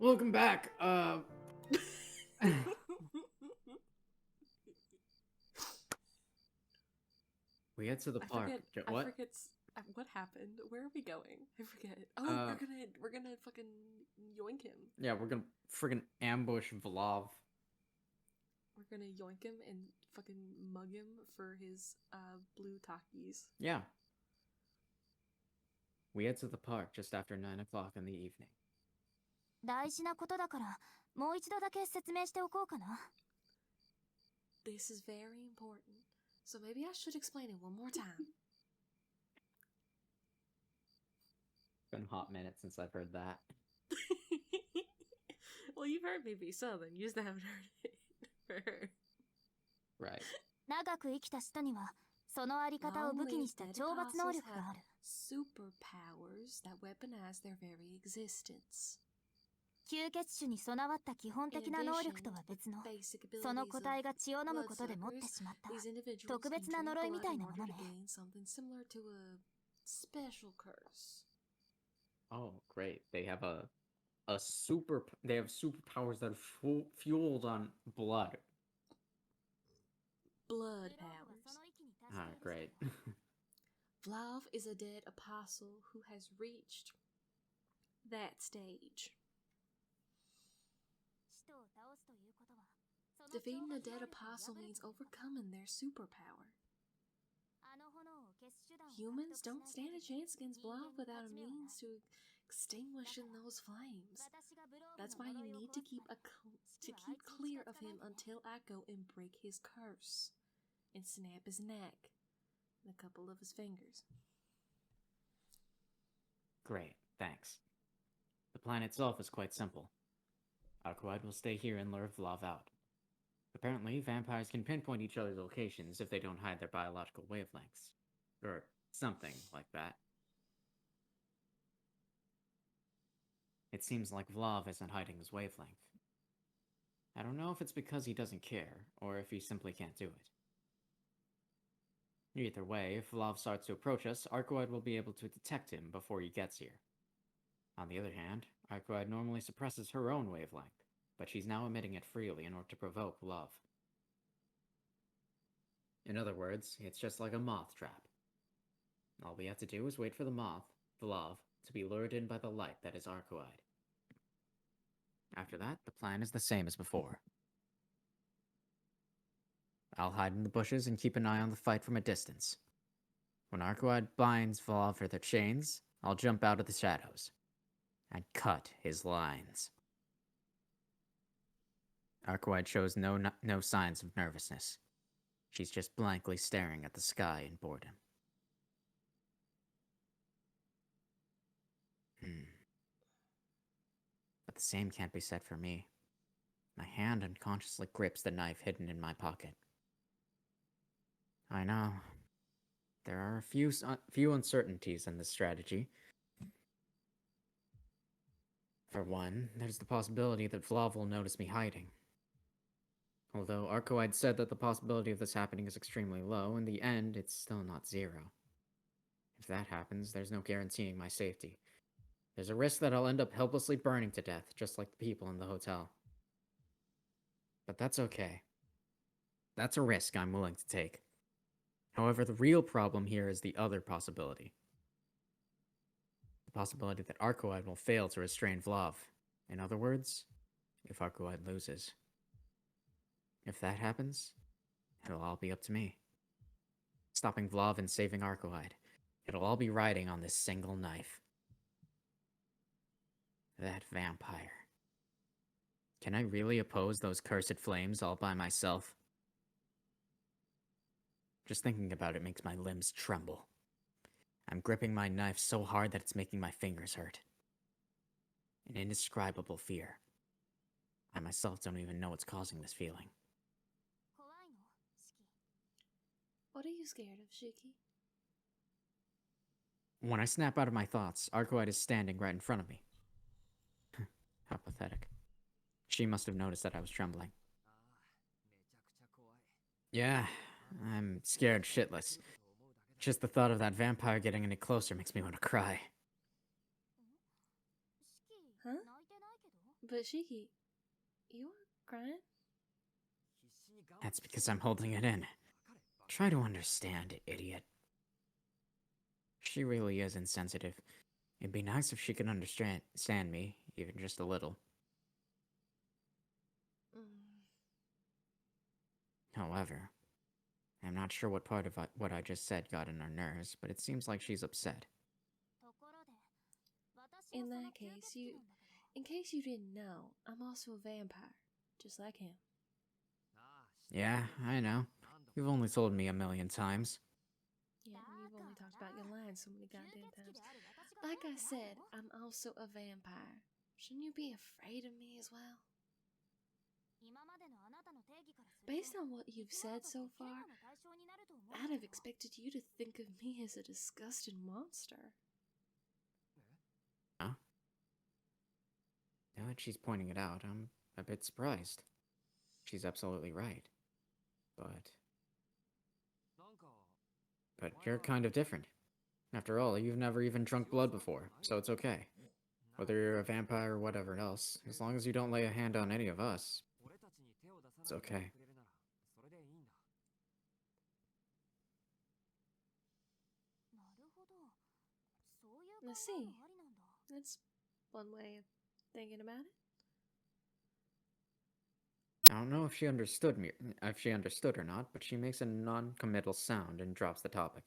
Welcome back. We head to the park. I forget. What happened? Where are we going? I forget. Oh, we're gonna fucking yoink him. Yeah, we're gonna friggin' ambush Vlav. We're gonna yoink him and fucking mug him for his blue Takis. Yeah. We head to the park just after 9 o'clock in the evening. 大事なことだからもう一度だけ説明しておこうかな。 This is very important, so maybe I should explain it one more time. It's been a hot minute since I've heard that. Well, you've heard maybe so, then you just haven't heard it for her. Right. 長く生きた人にはそのあり方を武器にした懲罰能力がある。 Superpowers that weaponize their very existence. 吸血種に備わった基本的な能力とは別の、その個体が血を飲むことで持ってしまった特別な呪いみたいなものね。 Oh, great. They have they have superpowers that are fueled on blood. Blood powers. Ah, great. Vlav is a dead apostle who has reached that stage. Defeating a dead apostle means overcoming their superpower. Humans don't stand a chance against Vlav without a means to extinguishing those flames. That's why you need to keep clear of him until I go and break his curse and snap his neck and a couple of his fingers. Great, thanks. The plan itself is quite simple. Arcoide will stay here and lure Vlav out. Apparently, vampires can pinpoint each other's locations if they don't hide their biological wavelengths. Or something like that. It seems like Vlav isn't hiding his wavelength. I don't know if it's because he doesn't care, or if he simply can't do it. Either way, if Vlav starts to approach us, Arcoide will be able to detect him before he gets here. On the other hand, Arcoide normally suppresses her own wavelength, but she's now emitting it freely in order to provoke love. In other words, it's just like a moth trap. All we have to do is wait for the moth, Vlav, to be lured in by the light that is Arcoide. After that, the plan is the same as before. I'll hide in the bushes and keep an eye on the fight from a distance. When Arcoide binds Vlav with their chains, I'll jump out of the shadows and cut his lines. Arcoide shows no signs of nervousness. She's just blankly staring at the sky in boredom. But the same can't be said for me. My hand unconsciously grips the knife hidden in my pocket. I know. There are a few uncertainties in this strategy. For one, there's the possibility that Vlav will notice me hiding. Although Arcoide said that the possibility of this happening is extremely low, in the end, it's still not zero. If that happens, there's no guaranteeing my safety. There's a risk that I'll end up helplessly burning to death, just like the people in the hotel. But that's okay. That's a risk I'm willing to take. However, the real problem here is the other possibility. The possibility that Arcoide will fail to restrain Vlav. In other words, if Arcoide loses. If that happens, it'll all be up to me. Stopping Vlav and saving Arcoide. It'll all be riding on this single knife. That vampire. Can I really oppose those cursed flames all by myself? Just thinking about it makes my limbs tremble. I'm gripping my knife so hard that it's making my fingers hurt. An indescribable fear. I myself don't even know what's causing this feeling. What are you scared of, Shiki? When I snap out of my thoughts, Arcoide is standing right in front of me. How pathetic. She must have noticed that I was trembling. Yeah, I'm scared shitless. Just the thought of that vampire getting any closer makes me want to cry. Huh? But Shiki, you are crying? That's because I'm holding it in. Try to understand, idiot. She really is insensitive. It'd be nice if she could understand me, even just a little. However, I'm not sure what part of what I just said got on her nerves, but it seems like she's upset. In that case, in case you didn't know, I'm also a vampire, just like him. Yeah, I know. You've only told me 1,000,000 times. Yeah, you've only talked about your lines so many goddamn times. Like I said, I'm also a vampire. Shouldn't you be afraid of me as well? Based on what you've said so far, I'd have expected you to think of me as a disgusting monster. Huh? Now that she's pointing it out, I'm a bit surprised. She's absolutely right. But you're kind of different. After all, you've never even drunk blood before, so it's okay. Whether you're a vampire or whatever else, as long as you don't lay a hand on any of us, it's okay. I see. That's one way of thinking about it. I don't know if she understood or not, but she makes a non-committal sound and drops the topic.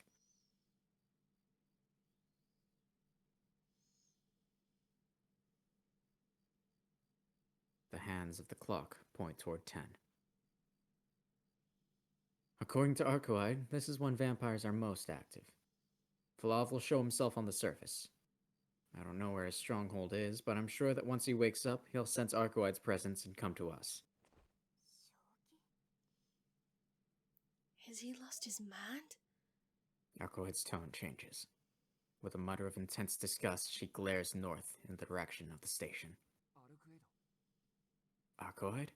The hands of the clock point toward 10. According to Arcoide, this is when vampires are most active. Flav will show himself on the surface. I don't know where his stronghold is, but I'm sure that once he wakes up, he'll sense Arcoide's presence and come to us. Has he lost his mind? Arcoide's tone changes. With a mutter of intense disgust, she glares north in the direction of the station. Arcoide?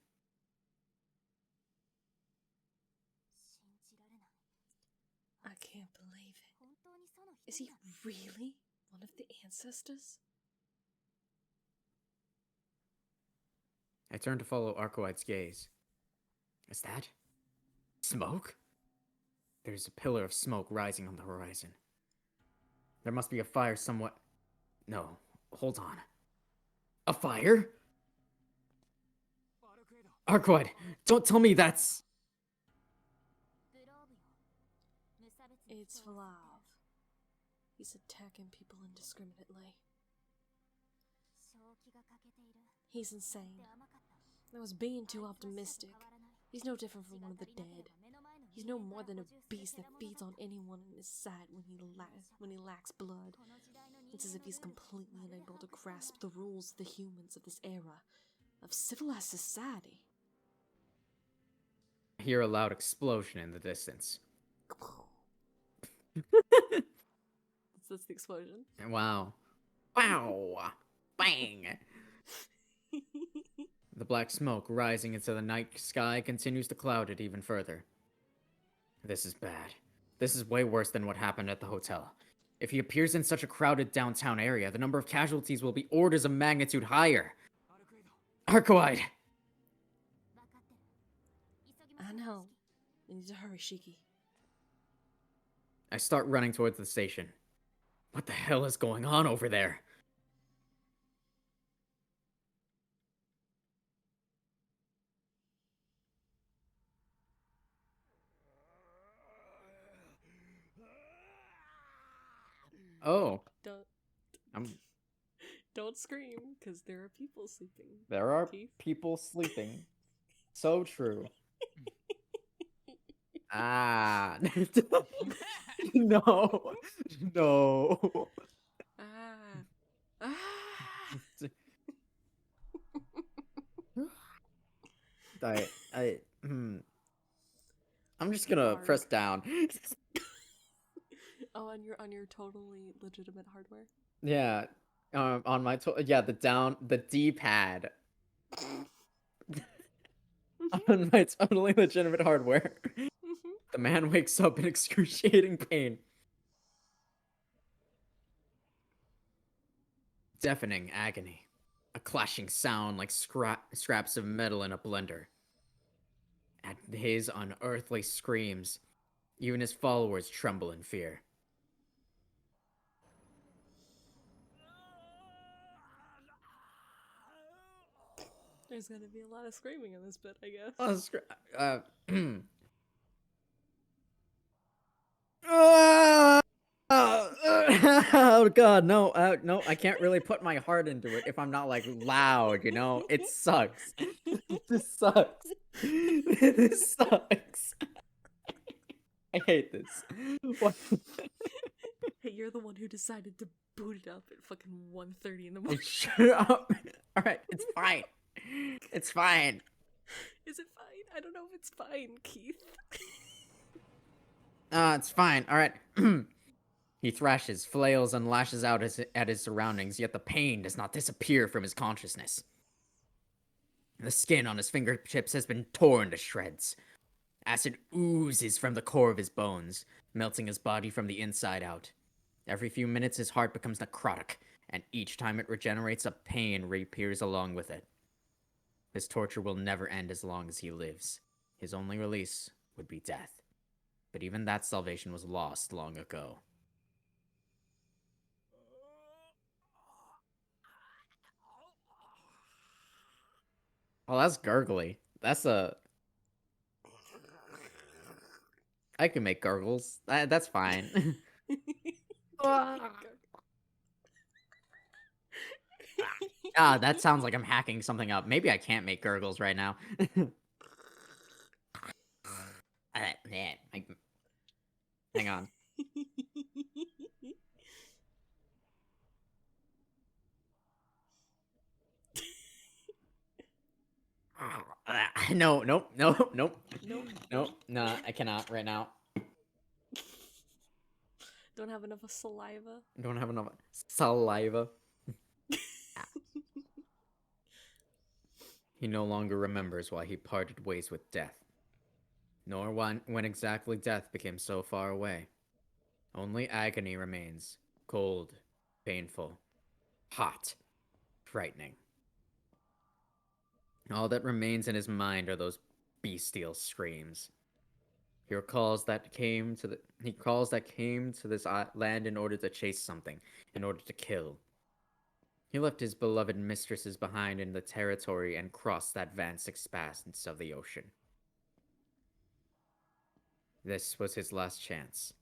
I can't believe it. Is he really one of the ancestors? I turn to follow Arcoide's gaze. Is that smoke? There's a pillar of smoke rising on the horizon. There must be a fire somewhat. No, hold on. A fire? Arcoide, don't tell me that's... It's Flav. He's attacking people indiscriminately. He's insane. I was being too optimistic. He's no different from one of the dead. He's no more than a beast that feeds on anyone in his sight when he lacks blood. It's as if he's completely unable to grasp the rules of the humans of this era, of civilized society. I hear a loud explosion in the distance. That's the explosion. Wow. Wow! Bang! The black smoke rising into the night sky continues to cloud it even further. This is bad. This is way worse than what happened at the hotel. If he appears in such a crowded downtown area, the number of casualties will be orders of magnitude higher. Arcoide! I know. We need to hurry, Shiki. I start running towards the station. What the hell is going on over there? Oh. Don't scream, because there are people sleeping. There are people sleeping. So true. Ah. No. No. I'm just gonna press down. Oh, on your totally legitimate hardware? Yeah. On my the D-pad. On my totally legitimate hardware. The man wakes up in excruciating pain. Deafening agony. a clashing sound like scraps of metal in a blender. At his unearthly screams, even his followers tremble in fear. There's gonna be a lot of screaming in this bit, I guess. Oh god, no, no, I can't really put my heart into it if I'm not like loud, you know? It sucks. This sucks. This sucks. I hate this. What? Hey, you're the one who decided to boot it up at fucking 1:30 in the morning. Shut up. Alright, it's fine. It's fine. Is it fine? I don't know if it's fine, Keith. It's fine. Alright. He thrashes, flails, and lashes out at his surroundings, yet the pain does not disappear from his consciousness. The skin on his fingertips has been torn to shreds. Acid oozes from the core of his bones, melting his body from the inside out. Every few minutes his heart becomes necrotic, and each time it regenerates, a pain reappears along with it. This torture will never end as long as he lives. His only release would be death. But even that salvation was lost long ago. Oh, that's gurgly. That's a... I can make gurgles. That's fine. That sounds like I'm hacking something up. Maybe I can't make gurgles right now. Hang on. No, nope. No, I cannot right now. Don't have enough saliva. Don't have enough saliva. He no longer remembers why he parted ways with death, nor when exactly death became so far away. Only agony remains, cold, painful, hot, frightening. All that remains in his mind are those bestial screams. He recalls that came to this land in order to chase something, in order to kill. He left his beloved mistresses behind in the territory and crossed that vast expanse of the ocean. This was his last chance.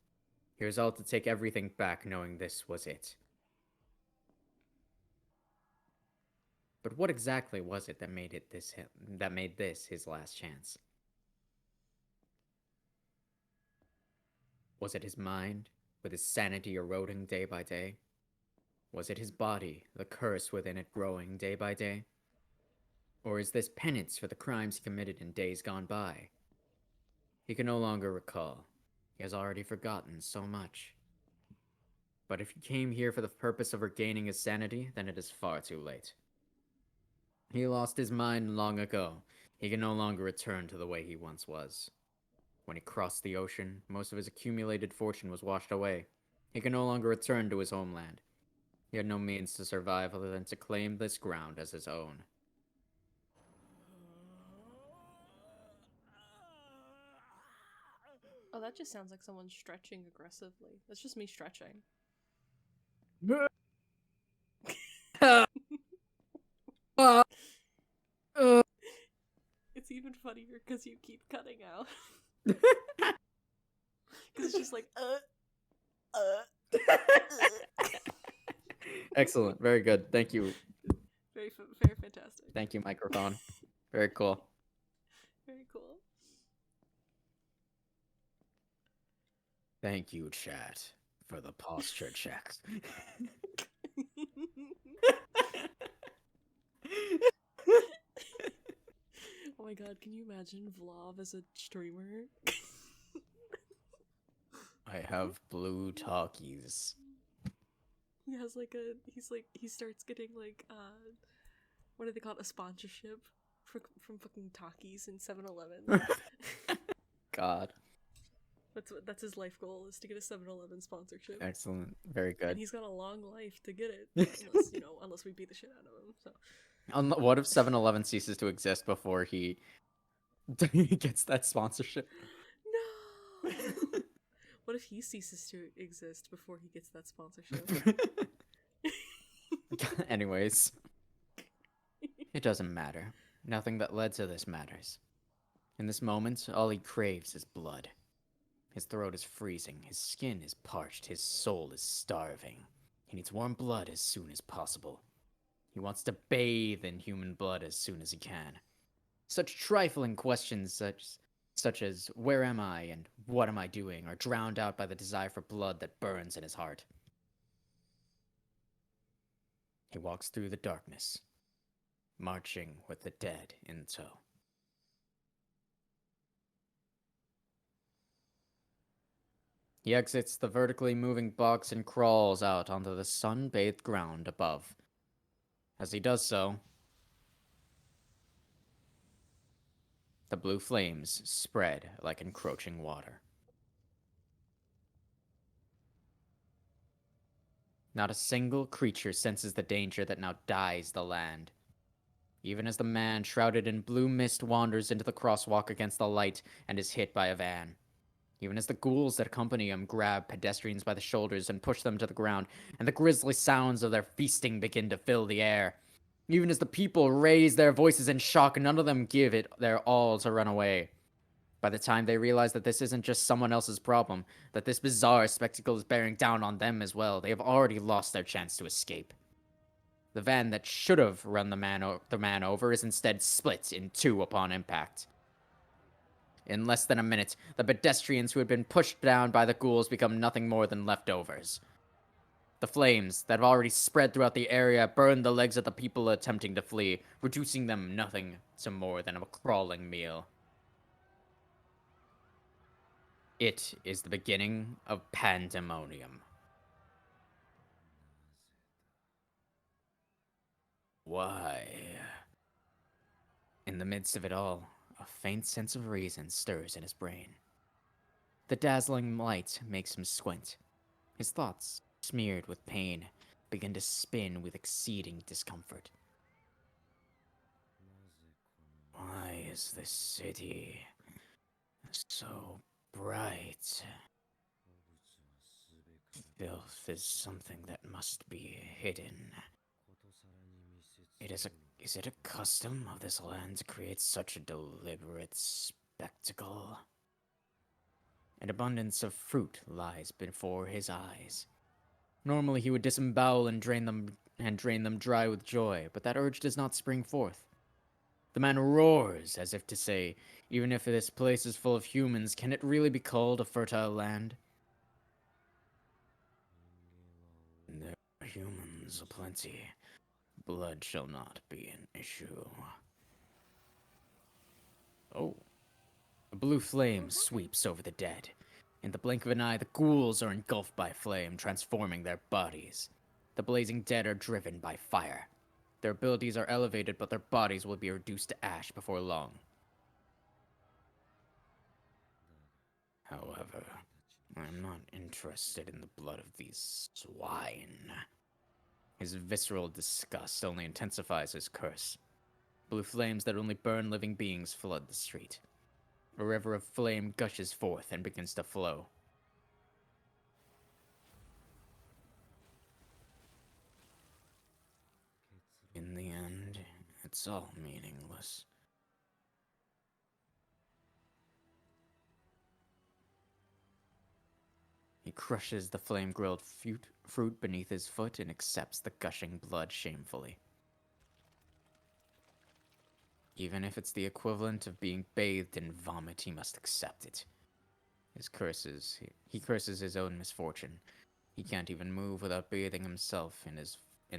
He resolved to take everything back, knowing this was it. But what exactly was it that made this his last chance? Was it his mind, with his sanity eroding day by day? Was it his body, the curse within it growing day by day? Or is this penance for the crimes he committed in days gone by? He can no longer recall. He has already forgotten so much. But if he came here for the purpose of regaining his sanity, then it is far too late. He lost his mind long ago. He can no longer return to the way he once was. When he crossed the ocean, most of his accumulated fortune was washed away. He can no longer return to his homeland. He had no means to survive other than to claim this ground as his own. Oh, that just sounds like someone stretching aggressively. That's just me stretching. It's even funnier because you keep cutting out. Because it's just like, Excellent. Very good. Thank you. Very fantastic. Thank you, microphone. Very cool. Very cool. Thank you, chat, for the posture checks. Oh my god, can you imagine Vlav as a streamer? I have blue talkies. He has like he starts getting like, what do they call it? A sponsorship from fucking Takis in 7-Eleven. God. That's his life goal, is to get a 7-Eleven sponsorship. Excellent. Very good. And he's got a long life to get it, unless we beat the shit out of him. So. What if 7-Eleven ceases to exist before he gets that sponsorship? No. What if he ceases to exist before he gets that sponsorship? Anyways, it doesn't matter. Nothing that led to this matters. In this moment, all he craves is blood. His throat is freezing, his skin is parched, his soul is starving. He needs warm blood as soon as possible. He wants to bathe in human blood as soon as he can. Such trifling questions such as where am I and what am I doing are drowned out by the desire for blood that burns in his heart. He walks through the darkness, marching with the dead in tow. He exits the vertically moving box and crawls out onto the sun-bathed ground above. As he does so, the blue flames spread like encroaching water. Not a single creature senses the danger that now dyes the land. Even as the man shrouded in blue mist wanders into the crosswalk against the light and is hit by a van. Even as the ghouls that accompany him grab pedestrians by the shoulders and push them to the ground, and the grisly sounds of their feasting begin to fill the air. Even as the people raise their voices in shock, none of them give it their all to run away. By the time they realize that this isn't just someone else's problem, that this bizarre spectacle is bearing down on them as well, they have already lost their chance to escape. The van that should have run the man over is instead split in two upon impact. In less than a minute, the pedestrians who had been pushed down by the ghouls become nothing more than leftovers. The flames that have already spread throughout the area burn the legs of the people attempting to flee, reducing them nothing to more than a crawling meal. It is the beginning of pandemonium. Why? In the midst of it all, a faint sense of reason stirs in his brain. The dazzling light makes him squint. His thoughts, smeared with pain, begin to spin with exceeding discomfort. Why is this city so bright? Filth is something that must be hidden. Is it a custom of this land to create such a deliberate spectacle? An abundance of fruit lies before his eyes. Normally he would disembowel and drain them dry with joy, but that urge does not spring forth. The man roars as if to say, even if this place is full of humans, can it really be called a fertile land? There are humans aplenty. Blood shall not be an issue. Oh. A blue flame sweeps over the dead. In the blink of an eye, the ghouls are engulfed by flame, transforming their bodies. The blazing dead are driven by fire. Their abilities are elevated, but their bodies will be reduced to ash before long. However, I am not interested in the blood of these swine. His visceral disgust only intensifies his curse. Blue flames that only burn living beings flood the street. A river of flame gushes forth and begins to flow. In the end, it's all meaningless. He crushes the flame-grilled fruit beneath his foot and accepts the gushing blood shamefully. Even if it's the equivalent of being bathed in vomit, he must accept it. He curses his own misfortune. He can't even move without bathing himself in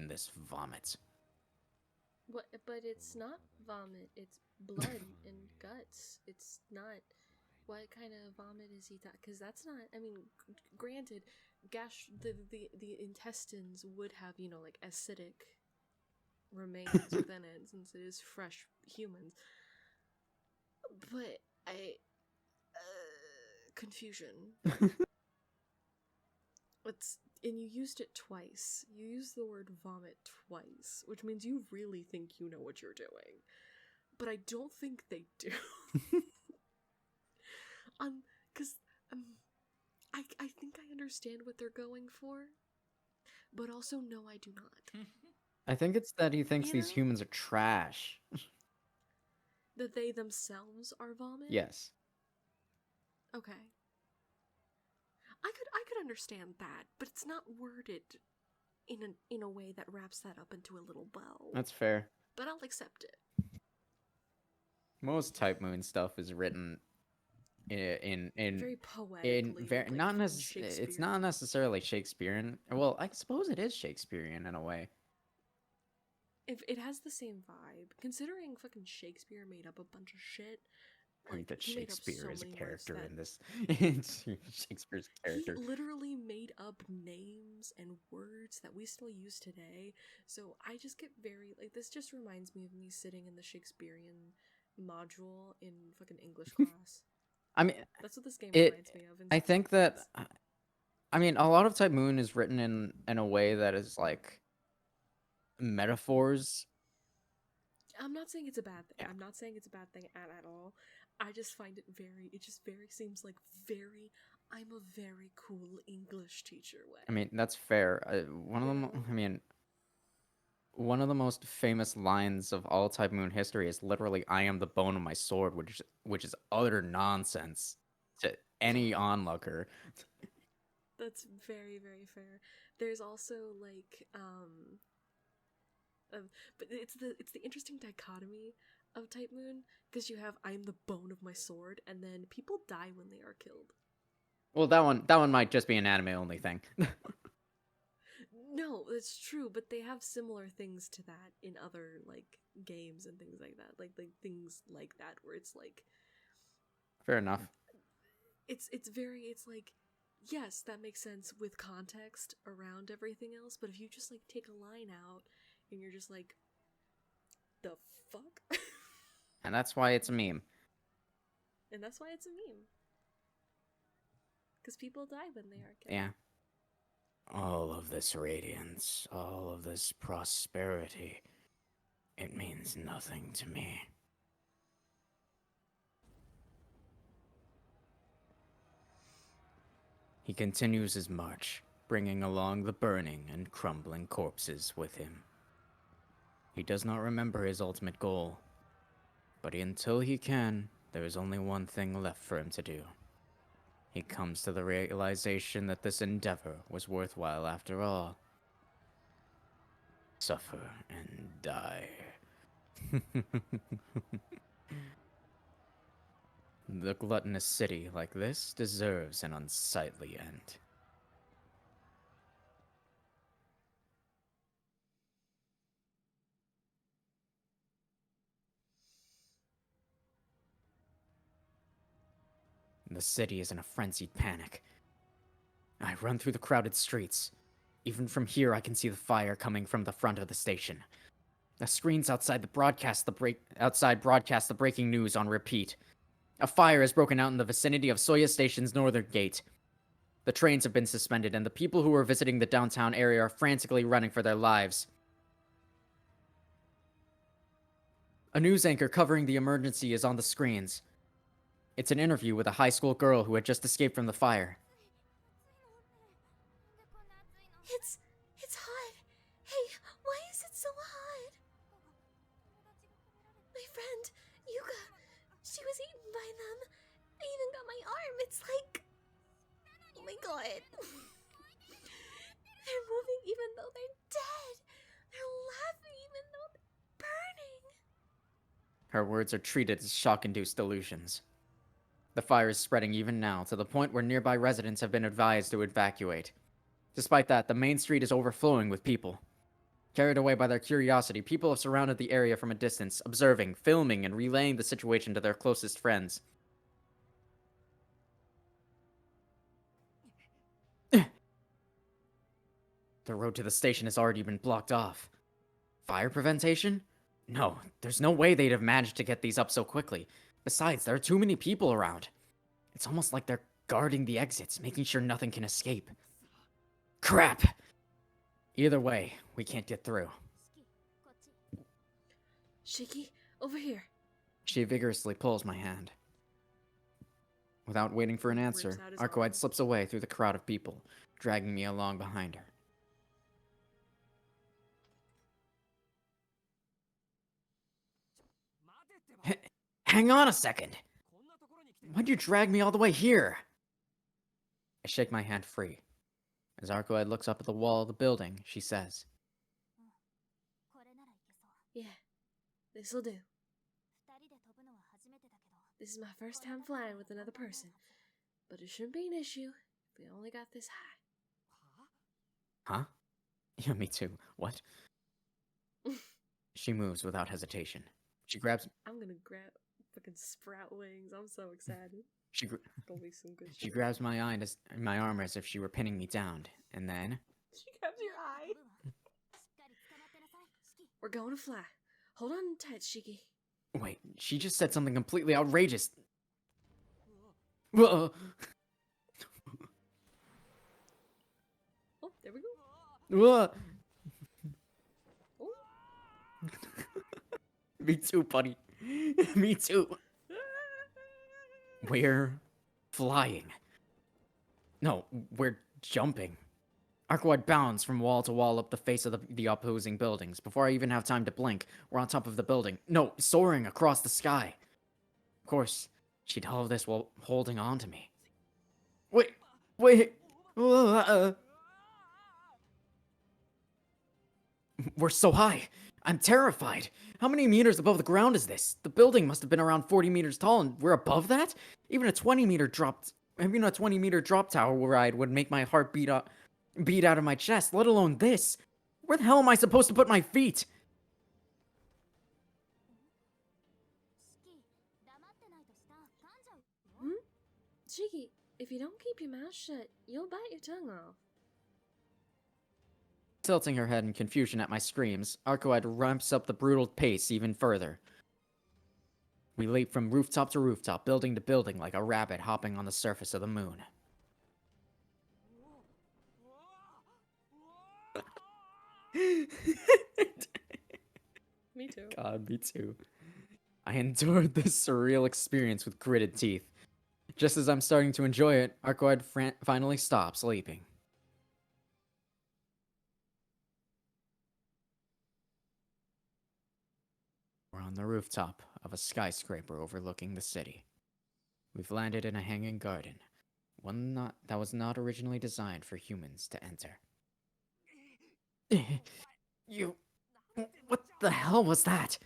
this vomit. But it's not vomit, it's blood and guts. It's not... What kind of vomit is he talking? Because that's not... I mean, granted, the intestines would have, like, acidic remains within it, since it is fresh humans. But confusion. And you used it twice. You used the word vomit twice, which means you really think you know what you're doing. But I don't think they do. Because I think I understand what they're going for, but also no, I do not. I think it's that he thinks these humans are trash. That they themselves are vomit? Yes. Okay. I could understand that, but it's not worded in a way that wraps that up into a little bow. That's fair. But I'll accept it. Most Type Moon stuff is written in very poetically. It's not necessarily Shakespearean. Well, I suppose it is Shakespearean in a way. If it has the same vibe, considering fucking Shakespeare made up a bunch of shit. Like that Shakespeare is a character in this. Shakespeare's character. He literally made up names and words that we still use today. So I just get very like this. Just reminds me of me sitting in the Shakespearean module in fucking English class. I mean, that's what this game reminds me of. I think that, I mean, a lot of Type Moon is written in a way that is like metaphors. I'm not saying it's a bad thing. Yeah. I'm not saying it's a bad thing at all. I just find it seems like I'm a very cool English teacher way. I mean, that's fair. One of the most famous lines of all Type Moon history is literally, "I am the bone of my sword," which is utter nonsense to any onlooker. That's very, very fair. There's also like, but it's the interesting dichotomy of Type Moon, because you have "I'm the bone of my sword" and then people die when they are killed. Well, that one might just be an anime only thing. No, it's true, but they have similar things to that in other like games and things like that. Like things like that where it's like fair enough. It's like, yes, that makes sense with context around everything else, but if you just like take a line out and you're just like, the fuck? And that's why it's a meme. And that's why it's a meme. Because people die when they are killed. Yeah. All of this radiance, all of this prosperity, it means nothing to me. He continues his march, bringing along the burning and crumbling corpses with him. He does not remember his ultimate goal, but until he can, there is only one thing left for him to do. He comes to the realization that this endeavor was worthwhile after all. Suffer and die. The gluttonous city like this deserves an unsightly end. The city is in a frenzied panic. I run through the crowded streets. Even from here, I can see the fire coming from the front of the station. The screens outside broadcast the breaking news on repeat. A fire has broken out in the vicinity of Soya Station's northern gate. The trains have been suspended, and the people who are visiting the downtown area are frantically running for their lives. A news anchor covering the emergency is on the screens. It's an interview with a high school girl who had just escaped from the fire. It's hot. Hey, why is it so hot? My friend, Yuka, she was eaten by them. I even got my arm. It's like... Oh my god. They're moving even though they're dead. They're laughing even though they're burning. Her words are treated as shock-induced delusions. The fire is spreading even now, to the point where nearby residents have been advised to evacuate. Despite that, the main street is overflowing with people. Carried away by their curiosity, people have surrounded the area from a distance, observing, filming, and relaying the situation to their closest friends. The road to the station has already been blocked off. Fire preventation? No, there's no way they'd have managed to get these up so quickly. Besides, there are too many people around. It's almost like they're guarding the exits, making sure nothing can escape. Crap! Either way, we can't get through. Shiki, over here. She vigorously pulls my hand. Without waiting for an answer, Arcoide slips away through the crowd of people, dragging me along behind her. Hang on a second! Why'd you drag me all the way here? I shake my hand free. As Arcoide looks up at the wall of the building, she says, "Yeah, this'll do. This is my first time flying with another person, but it shouldn't be an issue if we only got this high." Huh? Yeah, me too. What? She moves without hesitation. She grabs... I'm gonna grab fucking sprout wings. I'm so excited. Gonna be some good She shit. grabs my arm as if she were pinning me down, and then... She grabs your eye. We're going to fly. Hold on tight, Shiki. Wait, she just said something completely outrageous. Whoa. Oh, there we go. Whoa. Oh. Me too, buddy. Me too. We're flying. No, we're jumping. Arcoide bounds from wall to wall up the face of the opposing buildings. Before I even have time to blink, we're on top of the building. No, soaring across the sky. Of course, she did all of this while holding on to me. Wait. We're so high. I'm terrified. How many meters above the ground is this? The building must have been around 40 meters tall, and we're above that? Even a 20-meter drop tower ride would make my heart beat out of my chest, let alone this. Where the hell am I supposed to put my feet? Shiki, if you don't keep your mouth shut, you'll bite your tongue off. Tilting her head in confusion at my screams, Arcoide ramps up the brutal pace even further. We leap from rooftop to rooftop, building to building like a rabbit hopping on the surface of the moon. Me too. God, me too. I endured this surreal experience with gritted teeth. Just as I'm starting to enjoy it, Arcoide finally stops leaping. We're on the rooftop of a skyscraper overlooking the city. We've landed in a hanging garden, one that was not originally designed for humans to enter. What the hell was that?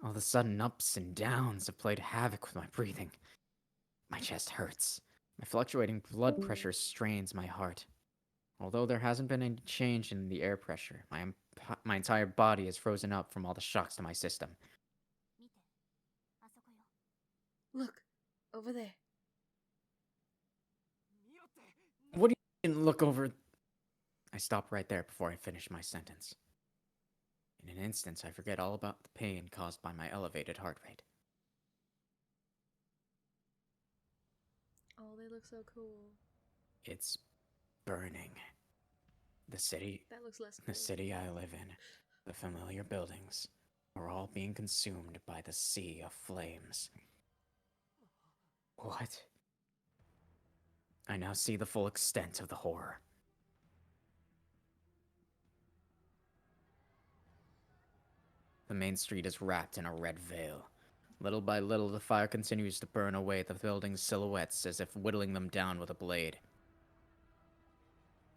All the sudden ups and downs have played havoc with my breathing. My chest hurts. My fluctuating blood pressure strains my heart. Although there hasn't been any change in the air pressure, my entire body is frozen up from all the shocks to my system. Look, over there. What do you mean, look over? I stop right there before I finish my sentence. In an instant, I forget all about the pain caused by my elevated heart rate. Oh, they look so cool. It's burning. The city That looks less cool. The city I live in, the familiar buildings, are all being consumed by the sea of flames. What? I now see the full extent of the horror. The main street is wrapped in a red veil. Little by little, the fire continues to burn away the building's silhouettes as if whittling them down with a blade.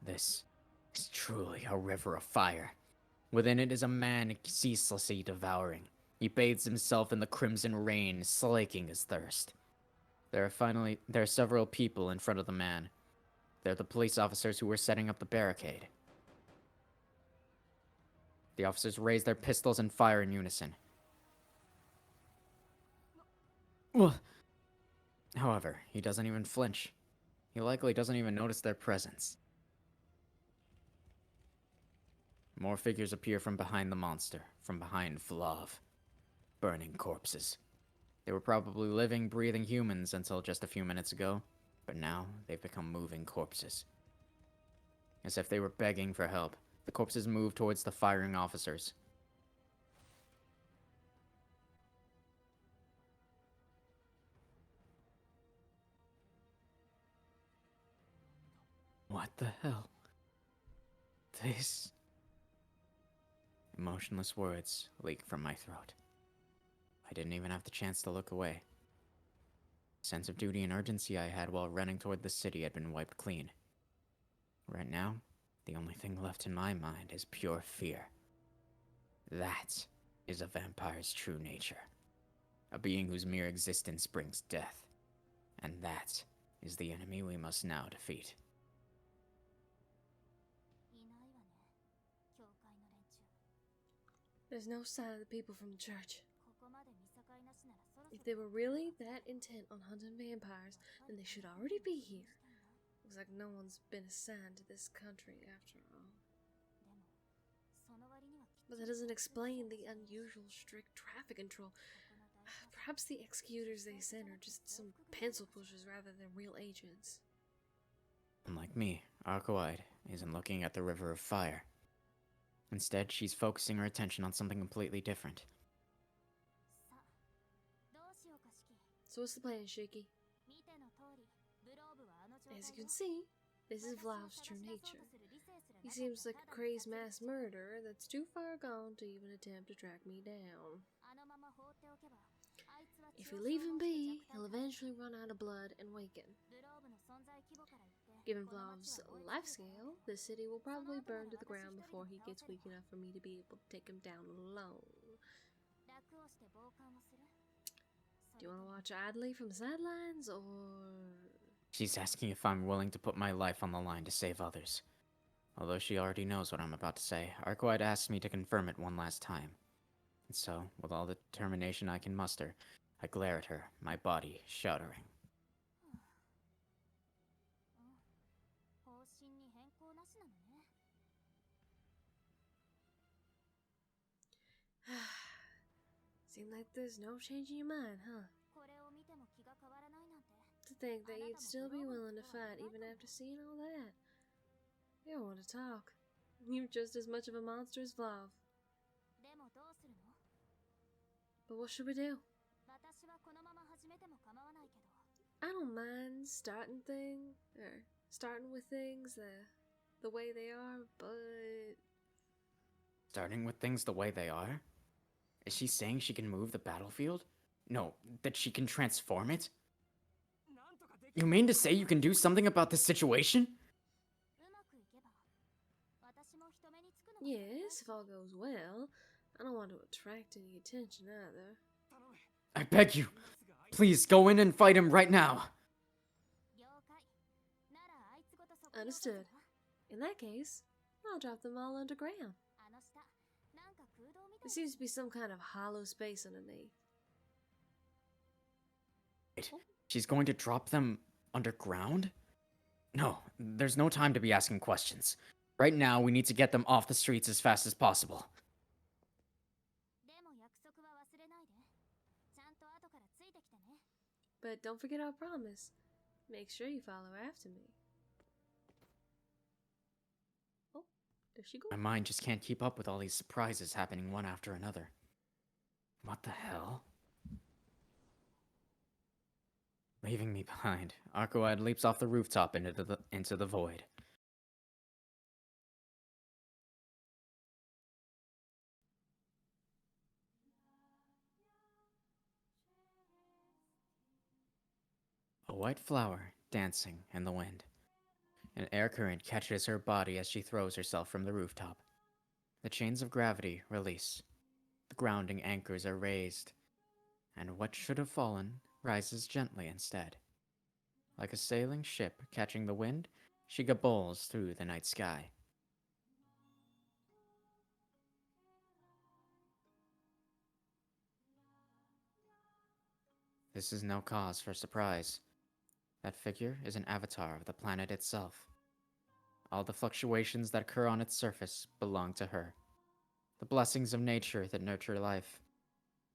This is truly a river of fire. Within it is a man ceaselessly devouring. He bathes himself in the crimson rain, slaking his thirst. There are several people in front of the man. They're the police officers who were setting up the barricade. The officers raise their pistols and fire in unison. However, he doesn't even flinch. He likely doesn't even notice their presence. More figures appear from behind the monster, from behind Vlav. Burning corpses. They were probably living, breathing humans until just a few minutes ago. But now, they've become moving corpses. As if they were begging for help, the corpses moved towards the firing officers. What the hell? This... Emotionless words leak from my throat. I didn't even have the chance to look away. The sense of duty and urgency I had while running toward the city had been wiped clean. Right now, the only thing left in my mind is pure fear. That is a vampire's true nature. A being whose mere existence brings death. And that is the enemy we must now defeat. There's no sign of the people from the church. If they were really that intent on hunting vampires, then they should already be here. Looks like no one's been assigned to this country after all. But that doesn't explain the unusual strict traffic control. Perhaps the executors they sent are just some pencil pushers rather than real agents. Unlike me, Arcoide isn't looking at the River of Fire. Instead, she's focusing her attention on something completely different. So what's the plan, Shiki? As you can see, this is Vlav's true nature. He seems like a crazed mass murderer that's too far gone to even attempt to track me down. If we leave him be, he'll eventually run out of blood and waken. Given Vlav's life scale, the city will probably burn to the ground before he gets weak enough for me to be able to take him down alone. Do you want to watch idly from the sidelines, or...? She's asking if I'm willing to put my life on the line to save others. Although she already knows what I'm about to say, Arcoide asked me to confirm it one last time. And so, with all the determination I can muster, I glare at her, my body shuddering. Seems like there's no change in your mind, huh? To think that you'd still be willing to fight even after seeing all that. You don't want to talk. You're just as much of a monster as Vlav. But what should we do? I don't mind starting with things the way they are, but... Starting with things the way they are? Is she saying she can move the battlefield? No, that she can transform it? You mean to say you can do something about this situation? Yes, if all goes well. I don't want to attract any attention either. I beg you, please go in and fight him right now. Understood. In that case, I'll drop them all underground. There seems to be some kind of hollow space underneath. Wait, she's going to drop them underground? No, there's no time to be asking questions. Right now, we need to get them off the streets as fast as possible. But don't forget our promise. Make sure you follow after me. Oh, there she goes. My mind just can't keep up with all these surprises happening one after another. What the hell? Leaving me behind, Arcoide leaps off the rooftop into the void. A white flower dancing in the wind. An air current catches her body as she throws herself from the rooftop. The chains of gravity release. The grounding anchors are raised. And what should have fallen rises gently instead. Like a sailing ship catching the wind, she gabbles through the night sky. This is no cause for surprise. That figure is an avatar of the planet itself. All the fluctuations that occur on its surface belong to her. The blessings of nature that nurture life.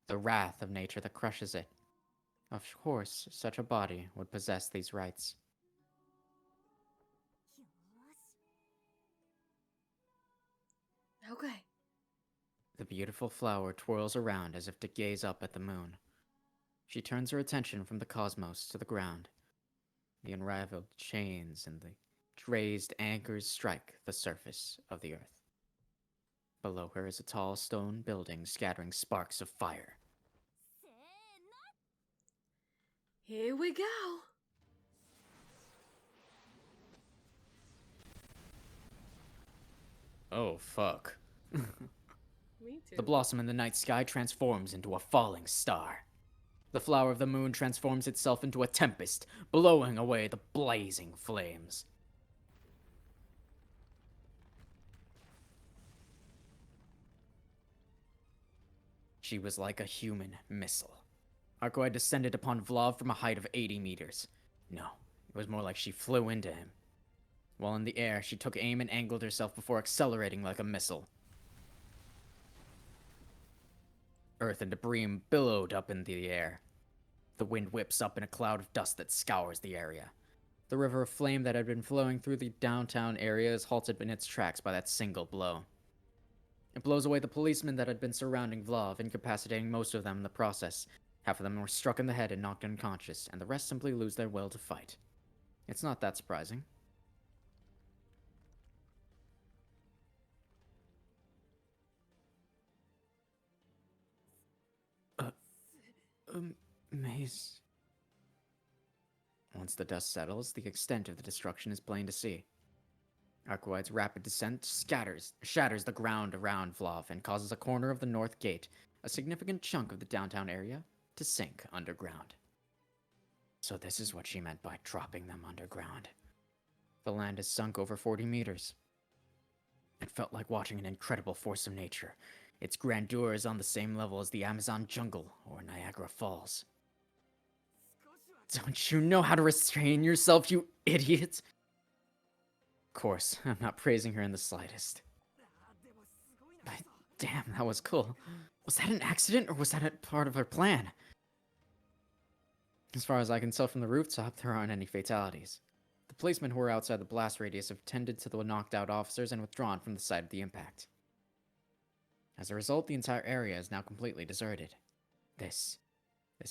The wrath of nature that crushes it. Of course, such a body would possess these rights. Okay. The beautiful flower twirls around as if to gaze up at the moon. She turns her attention from the cosmos to the ground. The unraveled chains and the raised anchors strike the surface of the earth. Below her is a tall stone building scattering sparks of fire. Here we go. Oh, fuck. Me too. The blossom in the night sky transforms into a falling star. The flower of the moon transforms itself into a tempest, blowing away the blazing flames. She was like a human missile. Arco had descended upon Vlav from a height of 80 meters. No, it was more like she flew into him. While in the air, she took aim and angled herself before accelerating like a missile. Earth and debris billowed up in the air. The wind whips up in a cloud of dust that scours the area. The river of flame that had been flowing through the downtown area is halted in its tracks by that single blow. It blows away the policemen that had been surrounding Vlav, incapacitating most of them in the process. Half of them were struck in the head and knocked unconscious, and the rest simply lose their will to fight. It's not that surprising. Maze. Once the dust settles, the extent of the destruction is plain to see. Arcoide's rapid descent shatters the ground around Vlav and causes a corner of the north gate, a significant chunk of the downtown area, to sink underground. So this is what she meant by dropping them underground. The land is sunk over 40 meters. It felt like watching an incredible force of nature. Its grandeur is on the same level as the Amazon jungle or Niagara Falls. Don't you know how to restrain yourself, you idiot? Of course, I'm not praising her in the slightest. But damn, that was cool. Was that an accident, or was that a part of her plan? As far as I can tell from the rooftop, there aren't any fatalities. The policemen who were outside the blast radius have tended to the knocked out officers and withdrawn from the site of the impact. As a result, the entire area is now completely deserted. This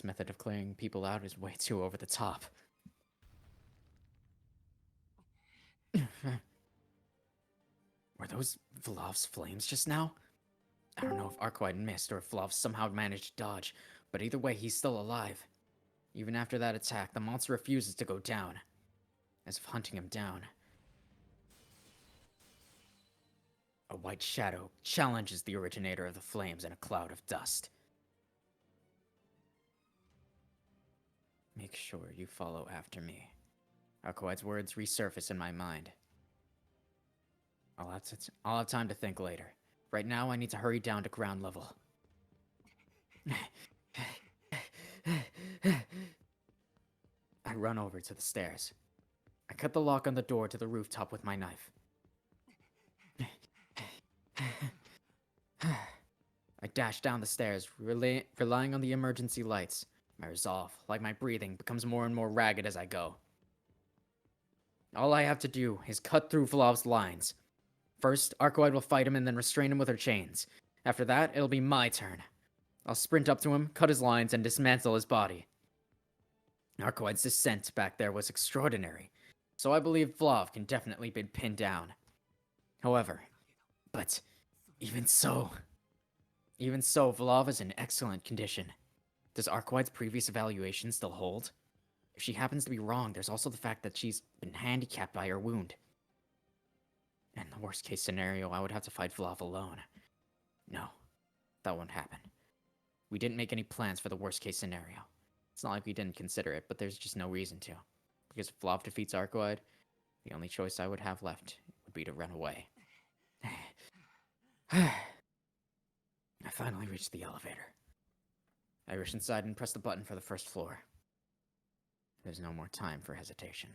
method of clearing people out is way too over the top. Were those Vlav's flames just now? I don't know if Arcoide missed or if Vlav somehow managed to dodge, but either way, he's still alive. Even after that attack, the monster refuses to go down, as if hunting him down. A white shadow challenges the originator of the flames in a cloud of dust. Make sure you follow after me. Arcoide's words resurface in my mind. I'll have time to think later. Right now, I need to hurry down to ground level. I run over to the stairs. I cut the lock on the door to the rooftop with my knife. I dash down the stairs, relying on the emergency lights. My resolve, like my breathing, becomes more and more ragged as I go. All I have to do is cut through Vlav's lines. First, Arcoide will fight him and then restrain him with her chains. After that, it'll be my turn. I'll sprint up to him, cut his lines, and dismantle his body. Arcoide's descent back there was extraordinary, so I believe Vlav can definitely be pinned down. However, even so, Vlav is in excellent condition. Does Arcoide's previous evaluation still hold? If she happens to be wrong, there's also the fact that she's been handicapped by her wound. In the worst case scenario, I would have to fight Vlav alone. No, that won't happen. We didn't make any plans for the worst case scenario. It's not like we didn't consider it, but there's just no reason to. Because if Vlav defeats Arcoide, the only choice I would have left would be to run away. I finally reached the elevator. I rush inside and press the button for the first floor. There's no more time for hesitation.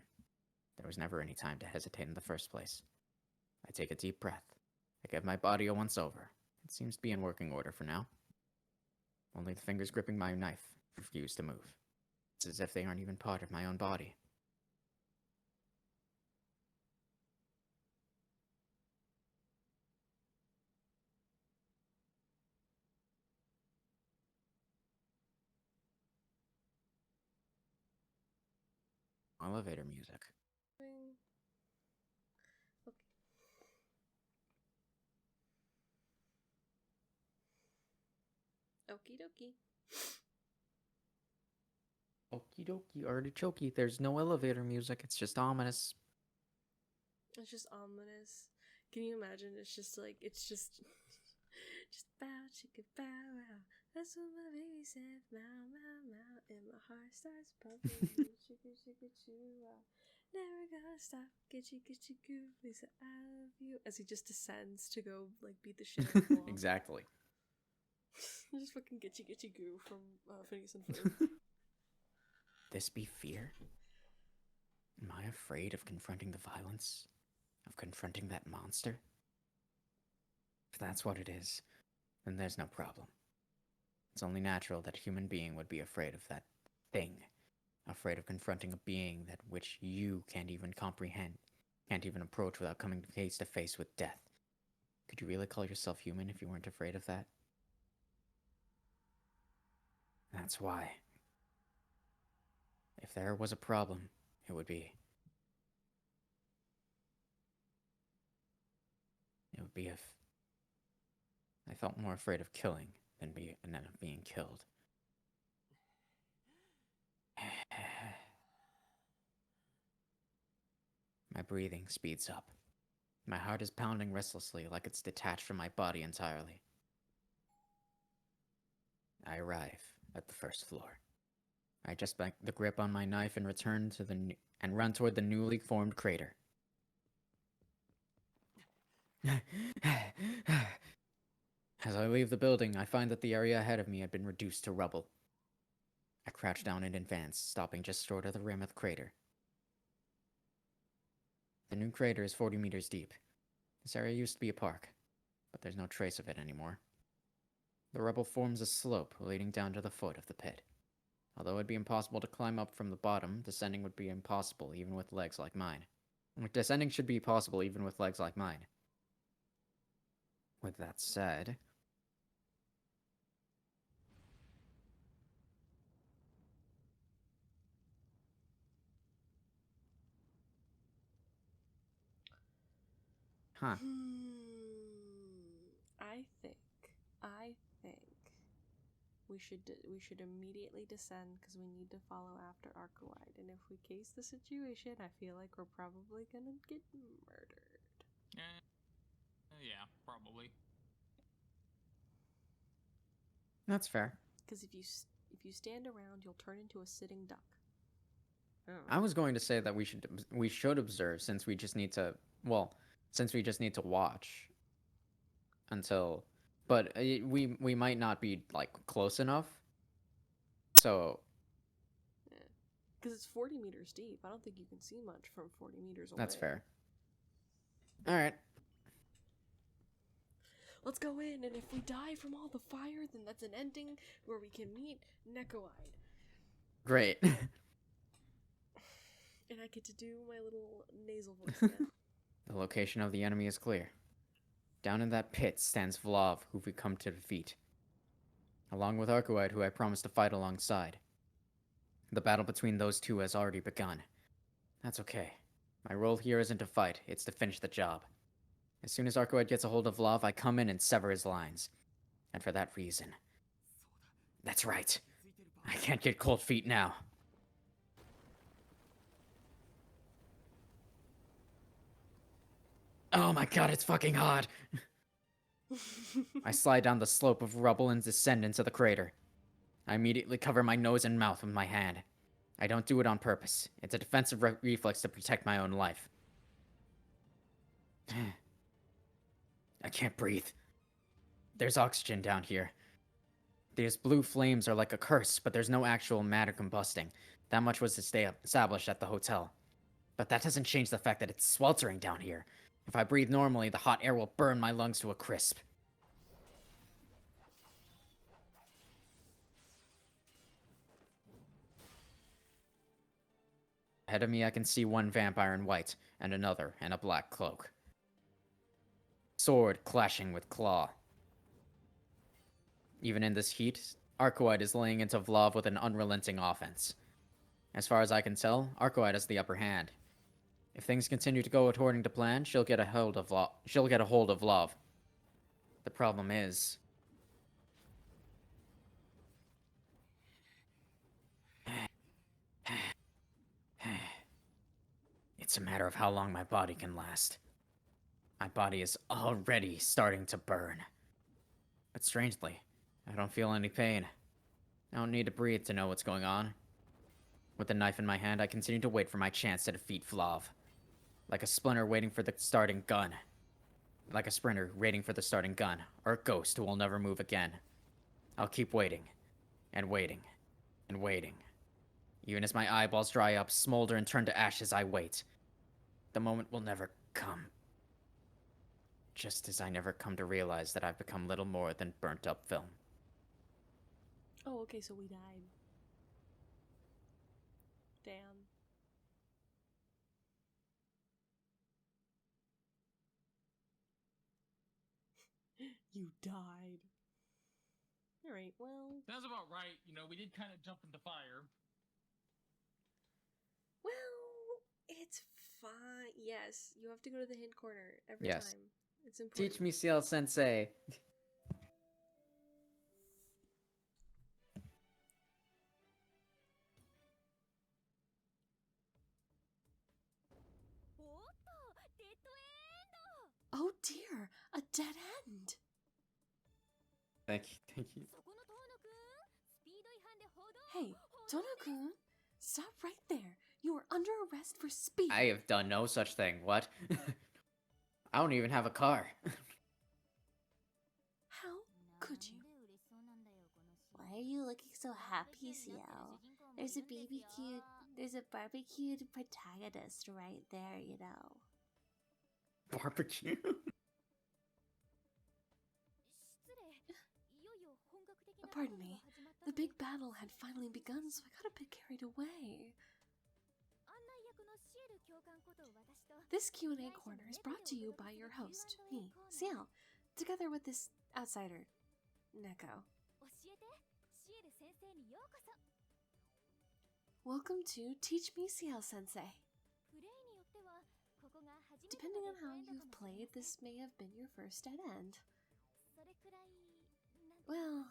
There was never any time to hesitate in the first place. I take a deep breath. I give my body a once-over. It seems to be in working order for now. Only the fingers gripping my knife refuse to move. It's as if they aren't even part of my own body. elevator music. Okie dokie. Okie dokie, artichoke. There's no elevator music. It's just ominous. It's just ominous. Can you imagine? It's just like, just bow, chicka, bow, wow. That's what my baby said. Mow, mow, mow. And my heart starts pumping. Chicka, chicka, choo, wow. Never gonna stop. Get you goofies out of you. As he just descends to go, like, beat the shit out of the wall. Exactly. Just fucking get you goo from Phineas and Ferb. This be fear? Am I afraid of confronting the violence? Of confronting that monster? If that's what it is, then there's no problem. It's only natural that a human being would be afraid of that thing. Afraid of confronting a being that which you can't even comprehend, can't even approach without coming face to face with death. Could you really call yourself human if you weren't afraid of that? That's why. If there was a problem, it would be if I felt more afraid of killing than of being killed. My breathing speeds up. My heart is pounding restlessly like it's detached from my body entirely. I arrive at the first floor. I just back the grip on my knife and return to and run toward the newly formed crater. As I leave the building, I find that the area ahead of me had been reduced to rubble. I crouch down and advance, stopping just short of the rim of the crater. The new crater is 40 meters deep. This area used to be a park, but there's no trace of it anymore. The rubble forms a slope leading down to the foot of the pit. Although it'd be impossible to climb up from the bottom, descending would be impossible even with legs like mine. Descending should be possible even with legs like mine. With that said... Huh. I think we should immediately descend because we need to follow after Arkawide. And if we case the situation, I feel like we're probably gonna get murdered. Yeah, probably. That's fair. Because if you stand around, you'll turn into a sitting duck. I was going to say that we should observe since we just need to watch until, but we might not be like close enough. So yeah, because it's 40 meters deep. I don't think you can see much from 40 meters away. That's fair. All right. Let's go in, and if we die from all the fire, then that's an ending where we can meet Nekoide. Great. And I get to do my little nasal voice again. The location of the enemy is clear. Down in that pit stands Vlav, who we come to defeat, along with Arkawide, who I promised to fight alongside. The battle between those two has already begun. That's okay. My role here isn't to fight, it's to finish the job. As soon as Arkawide gets a hold of Vlav, I come in and sever his lines. And for that reason... That's right. I can't get cold feet now. Oh my god, it's fucking hot! I slide down the slope of rubble and descend into the crater. I immediately cover my nose and mouth with my hand. I don't do it on purpose. It's a defensive reflex to protect my own life. I can't breathe. There's oxygen down here. These blue flames are like a curse, but there's no actual matter combusting. That much was established at the hotel. But that doesn't change the fact that it's sweltering down here. If I breathe normally, the hot air will burn my lungs to a crisp. Ahead of me, I can see one vampire in white, and another in a black cloak. Sword clashing with claw. Even in this heat, Arkawide is laying into Vlav with an unrelenting offense. As far as I can tell, Arcoide has the upper hand. If things continue to go according to plan, she'll get a hold of Love. The problem is... It's a matter of how long my body can last. My body is already starting to burn. But strangely, I don't feel any pain. I don't need to breathe to know what's going on. With the knife in my hand, I continue to wait for my chance to defeat Flav. Like a splinter waiting for the starting gun. Like a sprinter waiting for the starting gun, or a ghost who will never move again. I'll keep waiting, and waiting, and waiting. Even as my eyeballs dry up, smolder, and turn to ash as I wait. The moment will never come. Just as I never come to realize that I've become little more than burnt-up film. Oh, okay, so we died. Damn. You died. Alright, well... Sounds about right. You know, we did kind of jump into fire. Well, it's fine. Yes, you have to go to the hint corner every time. It's important. Teach me, CL-sensei. Oh dear, a dead end. Thank you. Hey, Tono-kun, stop right there. You are under arrest for speed. I have done no such thing. What? I don't even have a car. How could you? Why are you looking so happy, CL? There's a barbecued protagonist right there, you know. Barbecue? Pardon me. The big battle had finally begun, so I got a bit carried away. This Q&A corner is brought to you by your host, me, CL, together with this outsider, Neko. Welcome to Teach Me CL-sensei. Depending on how you've played, this may have been your first dead end. Well,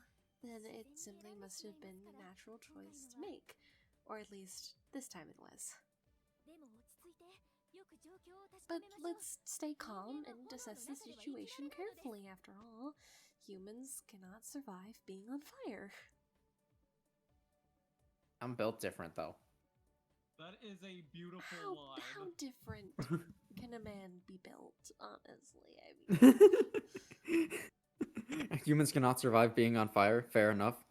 then it simply must have been the natural choice to make. Or at least, this time it was. But let's stay calm and assess the situation carefully. After all, humans cannot survive being on fire. I'm built different, though. That is a beautiful line. How different can a man be built, honestly? I mean... Humans cannot survive being on fire, fair enough.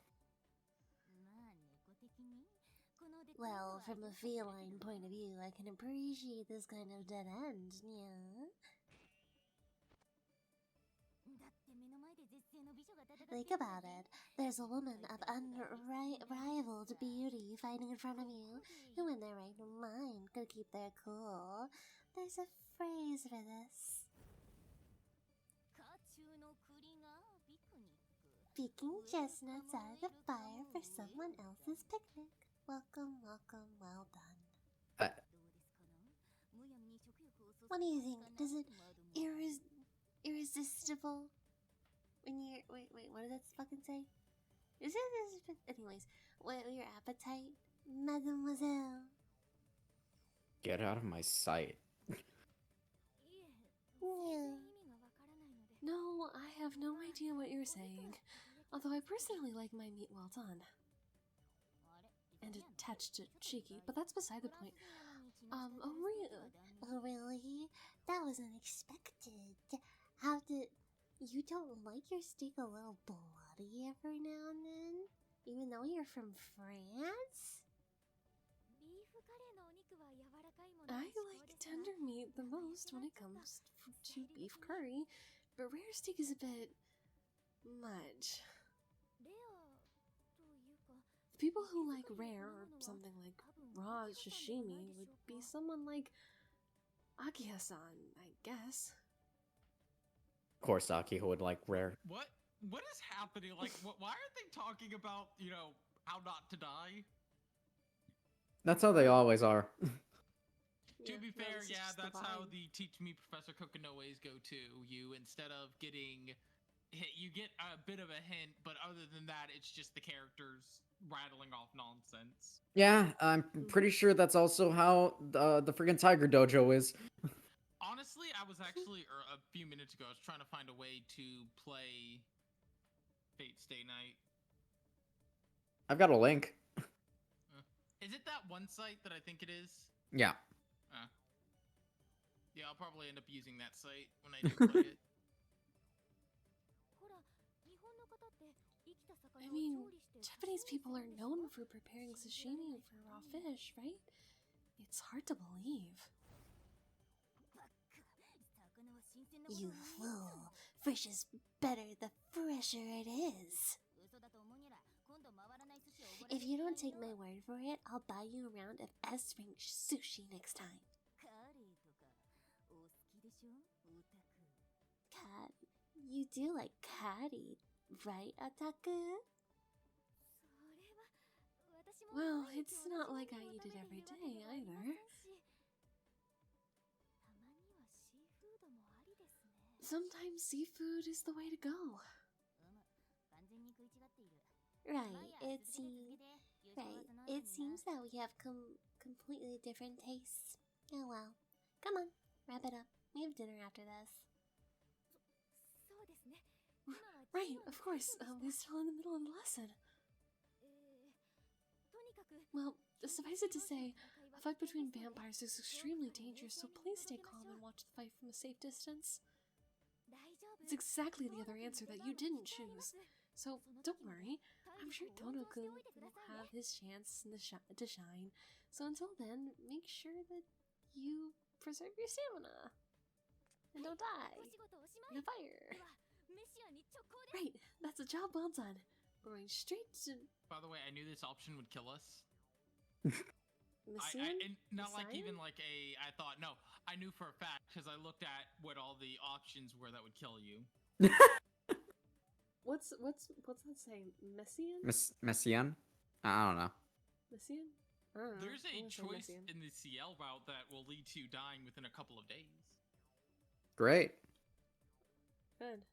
Well, from a feline point of view, I can appreciate this kind of dead end, yeah? Think about it. There's a woman of unrivaled beauty fighting in front of you, who in their right mind could keep their cool. There's a phrase for this. Picking chestnuts out of the fire for someone else's picnic. Welcome, welcome, well done. What do you think? Does it irresistible? When you're wait, what does that fucking say? Is it anyways? What your appetite, mademoiselle? Get out of my sight. Yeah. No, I have no idea what you're saying. Although I personally like my meat well done. And attached to cheeky, but that's beside the point. Oh really? That was unexpected. How did... You don't like your steak a little bloody every now and then? Even though you're from France? I like tender meat the most when it comes to beef curry, but rare steak is a bit... much. The people who like rare, or something like raw sashimi, would be someone like Akiha-san, I guess. Of course, Akiha would like rare. What is happening? Like, why are they talking about, you know, how not to die? That's how they always are. To Yeah, be no, fair, this is yeah, just the that's how vibe. the Teach Me Professor Kokonoes go too. You, instead of getting hit, you get a bit of a hint, but other than that, it's just the characters rattling off nonsense. Yeah, I'm pretty sure that's also how the friggin' Tiger Dojo is. Honestly, I was actually a few minutes ago. I was trying to find a way to play Fate Stay Night. I've got a link. Is it that one site that I think it is? Yeah. Yeah, I'll probably end up using that site when I do play it. I mean, Japanese people are known for preparing sashimi for raw fish, right? It's hard to believe. You fool. Fresh is better the fresher it is. If you don't take my word for it, I'll buy you a round of S-rank sushi next time. Cat, you do like catty, right, Otaku? Well, it's not like I eat it every day either. Sometimes seafood is the way to go. Right, it seems that we have completely different tastes. Oh well. Come on, wrap it up. We have dinner after this. Right, of course. We're still in the middle of the lesson. Well, suffice it to say, a fight between vampires is extremely dangerous, so please stay calm and watch the fight from a safe distance. It's exactly the other answer that you didn't choose. So don't worry, I'm sure Tono-kun will have his chance to shine. So until then, make sure that you preserve your stamina. And don't die in a fire. Right, that's a job well done. We're going straight to... By the way, I knew this option would kill us. Not like even like I thought, no, I knew for a fact because I looked at what all the options were that would kill you. What's that saying? Messian? Messian? I don't know. Messian? I don't know. There's a I'm gonna say choice Messian. in the CL route that will lead to you dying within a couple of days. Great. Good.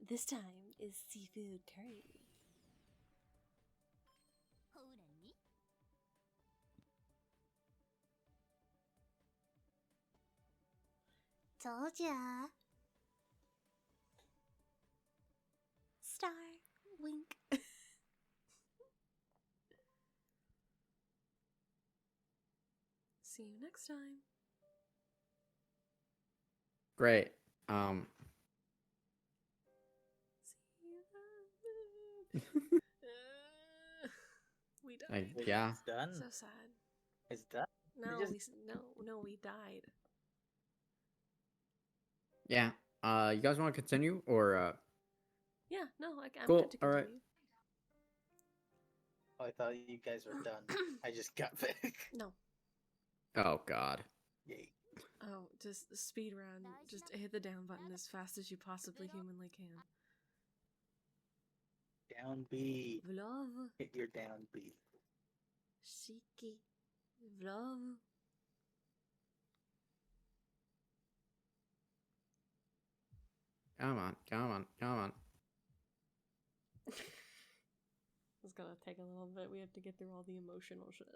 This time is seafood curry. Told ya. Star. Wink. See you next time. Great. We died. Yeah. It's done. So sad. It's done. No, just- we died. Yeah. You guys want to continue or Yeah, no, I'm Cool, good to alright. continue. Oh, I thought you guys were done. I just got back. No. Oh god. Yay. Oh, just speed run. Just hit the down button as fast as you possibly humanly can. Down B. Vlov. Hit your down B. Shiki. Vlov. Come on, come on, come on. It's gonna take a little bit. We have to get through all the emotional shit.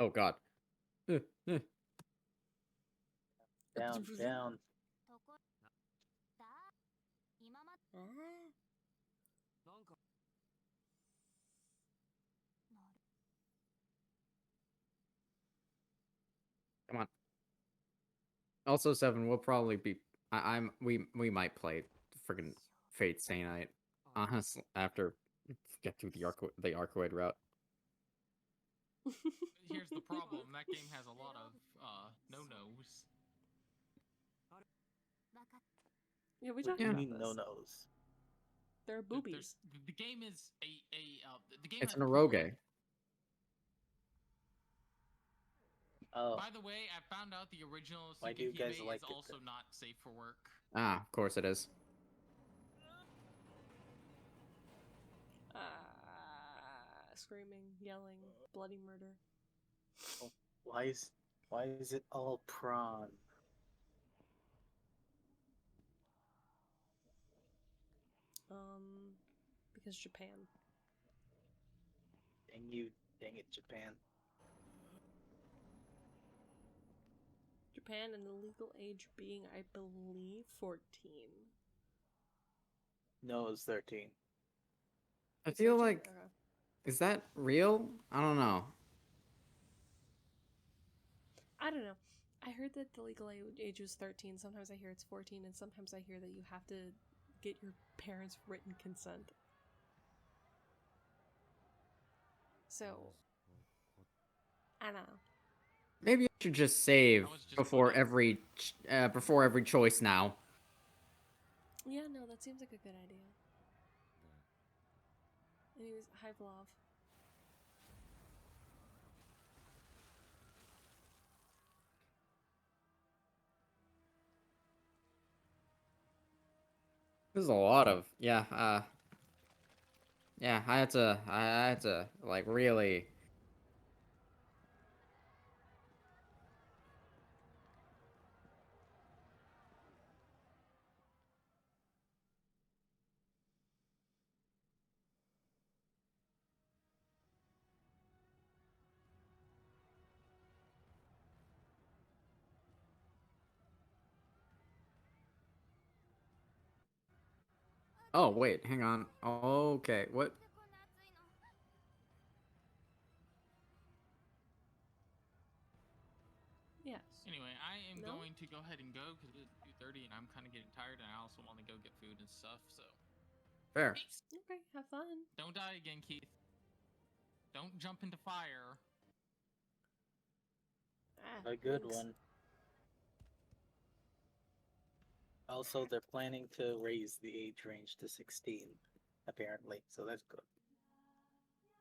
Oh god. Down, down. Ah. Come on. Also, Seven, we'll probably be. We might play friggin' Fate Stay Night. Honestly, after get through the Arcoid route. Here's the problem: that game has a lot of no-nos. Yeah, we What talked do you about mean this. no-nos? There are boobies. The game is the game. It's has an poor- eroge. Oh, By the way, I found out the original Why do you guys Tsukihime like is it also then? not safe for work. Ah, of course it is. Screaming, yelling, bloody murder. why is it all prawn? Because Japan. Dang it, Japan. Japan and the legal age being, I believe, 14. No, it's 13. I It's feel 13? like, Okay. is that real? I don't know. I don't know. I heard that the legal age was 13. Sometimes I hear it's 14, and sometimes I hear that you have to get your parents' written consent. So, I don't know. Maybe I should just save I was just before wondering. every choice now. Yeah, no, that seems like a good idea. Anyways, hi, Vlav. There's a lot of yeah. Yeah. I had to like really. Oh wait, hang on. Okay, what? Yes. Anyway, I am No? going to go ahead and go because it's 2:30 and I'm kind of getting tired and I also want to go get food and stuff. So, Fair. peace. Okay, have fun. Don't die again, Keith. Don't jump into fire. A good Links. one. Also, they're planning to raise the age range to 16, apparently, so that's good.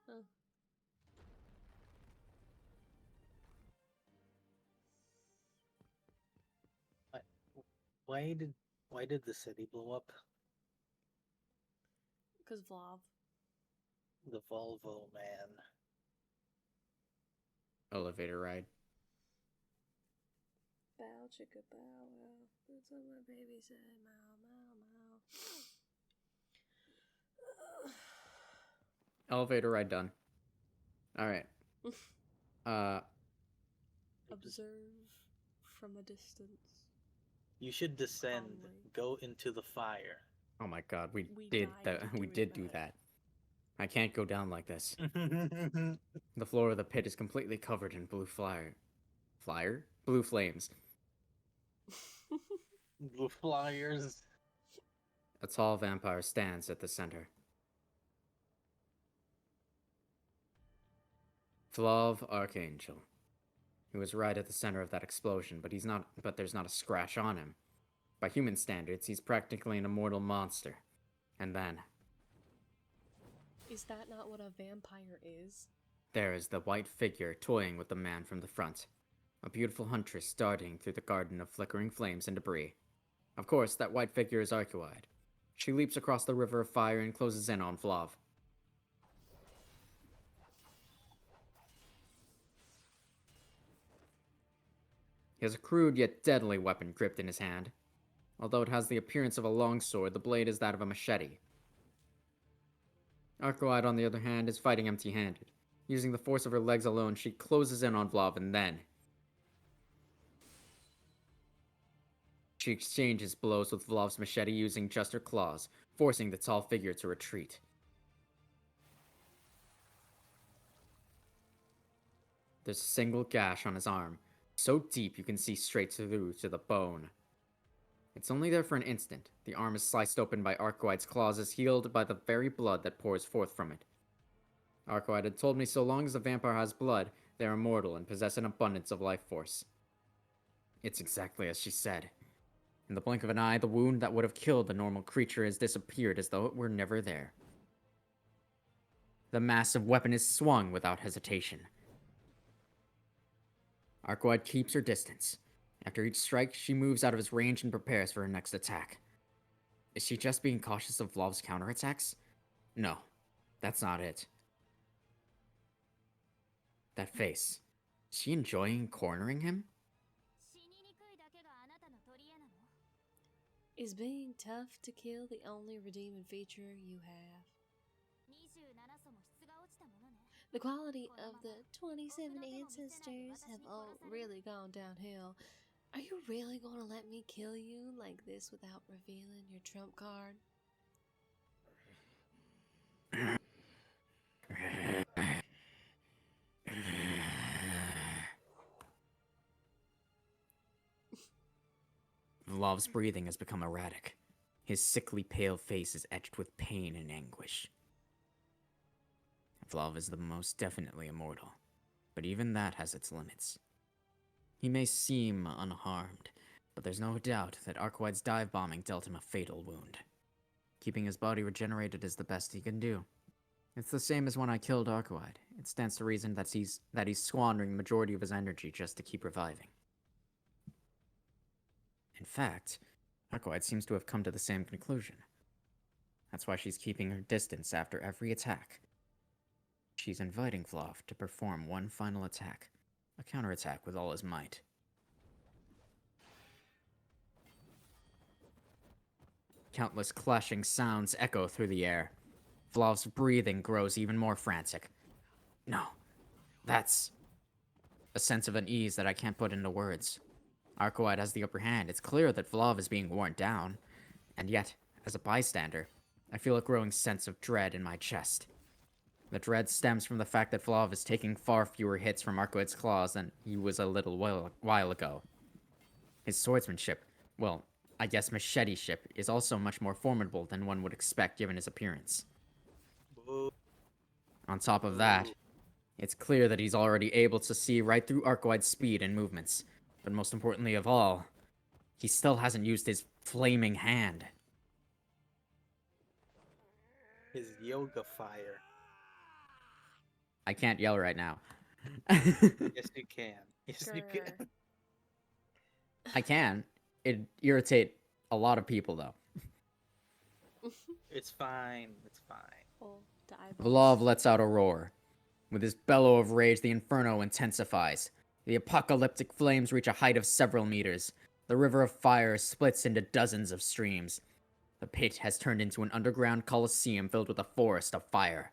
Oh. Why did why did the city blow up? Because Vlav. The Volvo man. Elevator ride. Bow chicka bow wow. That's what my baby said. Mow mow mow. Elevator ride done. All right. Observe from a distance. You should descend, Calmly. go into the fire. Oh my God, we We did died that. We doing did do that. that. I can't go down like this. The floor of the pit is completely covered in blue blue flames. Blue flyers. A tall vampire stands at the center. Flav Archangel. He was right at the center of that explosion, but there's not a scratch on him. By human standards, he's practically an immortal monster. And then Is that not what a vampire is? there is the white figure toying with the man from the front. A beautiful huntress darting through the garden of flickering flames and debris. Of course, that white figure is Arcuide. She leaps across the river of fire and closes in on Flav. He has a crude yet deadly weapon gripped in his hand. Although it has the appearance of a longsword, the blade is that of a machete. Arcuide, on the other hand, is fighting empty-handed. Using the force of her legs alone, she closes in on Vlav and then she exchanges blows with Vlav's machete using just her claws, forcing the tall figure to retreat. There's a single gash on his arm, so deep you can see straight through to the bone. It's only there for an instant. The arm is sliced open by Arcuide's claws is healed by the very blood that pours forth from it. Arcuide had told me so long as a vampire has blood, they are immortal and possess an abundance of life force. It's exactly as she said. In the blink of an eye, the wound that would have killed the normal creature has disappeared as though it were never there. The massive weapon is swung without hesitation. Arcoad keeps her distance. After each strike, she moves out of his range and prepares for her next attack. Is she just being cautious of Vlov's counterattacks? No, that's not it. That face. Is she enjoying cornering him? Is being tough to kill the only redeeming feature you have? The quality of the 27 ancestors have all really gone downhill. Are you really going to let me kill you like this without revealing your trump card? Vlov's breathing has become erratic. His sickly pale face is etched with pain and anguish. Vlov is the most definitely immortal, but even that has its limits. He may seem unharmed, but there's no doubt that Arcoid's dive bombing dealt him a fatal wound. Keeping his body regenerated is the best he can do. It's the same as when I killed Arcoid. It stands to reason that he's squandering the majority of his energy just to keep reviving. In fact, Arcoid seems to have come to the same conclusion. That's why she's keeping her distance after every attack. She's inviting Vlov to perform one final attack, a counterattack with all his might. Countless clashing sounds echo through the air. Vlov's breathing grows even more frantic. No, that's a sense of unease that I can't put into words. Arcoid has the upper hand. It's clear that Vlov is being worn down, and yet, as a bystander, I feel a growing sense of dread in my chest. The dread stems from the fact that Vlov is taking far fewer hits from Arcoid's claws than he was a little while ago. His swordsmanship, well, I guess machete-ship, is also much more formidable than one would expect given his appearance. On top of that, it's clear that he's already able to see right through Arcoid's speed and movements. But most importantly of all, he still hasn't used his flaming hand. His yoga fire. I can't yell right now. Yes, you can. Yes, you can. Grr. I can. It'd irritate a lot of people, though. It's fine. It's fine. Oh, the Vlov eyeballs. lets out a roar. With his bellow of rage, the inferno intensifies. The apocalyptic flames reach a height of several meters. The river of fire splits into dozens of streams. The pit has turned into an underground coliseum filled with a forest of fire.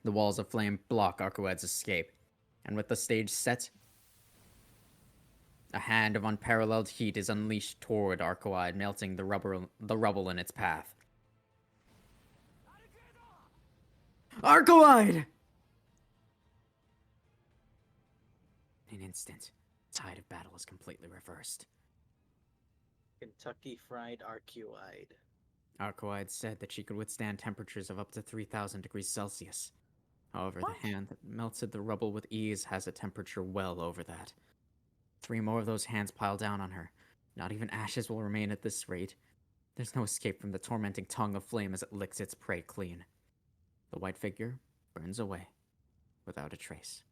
The walls of flame block Arcoed's escape, and with the stage set, a hand of unparalleled heat is unleashed toward Arcoed, melting the rubble in its path. Arcoed! In an instant, the tide of battle is completely reversed. Kentucky Fried Arcuide. Arcoed said that she could withstand temperatures of up to 3,000 degrees Celsius. However, What? the hand that melted the rubble with ease has a temperature well over that. 3 more of those hands pile down on her. Not even ashes will remain at this rate. There's no escape from the tormenting tongue of flame as it licks its prey clean. The white figure burns away, without a trace.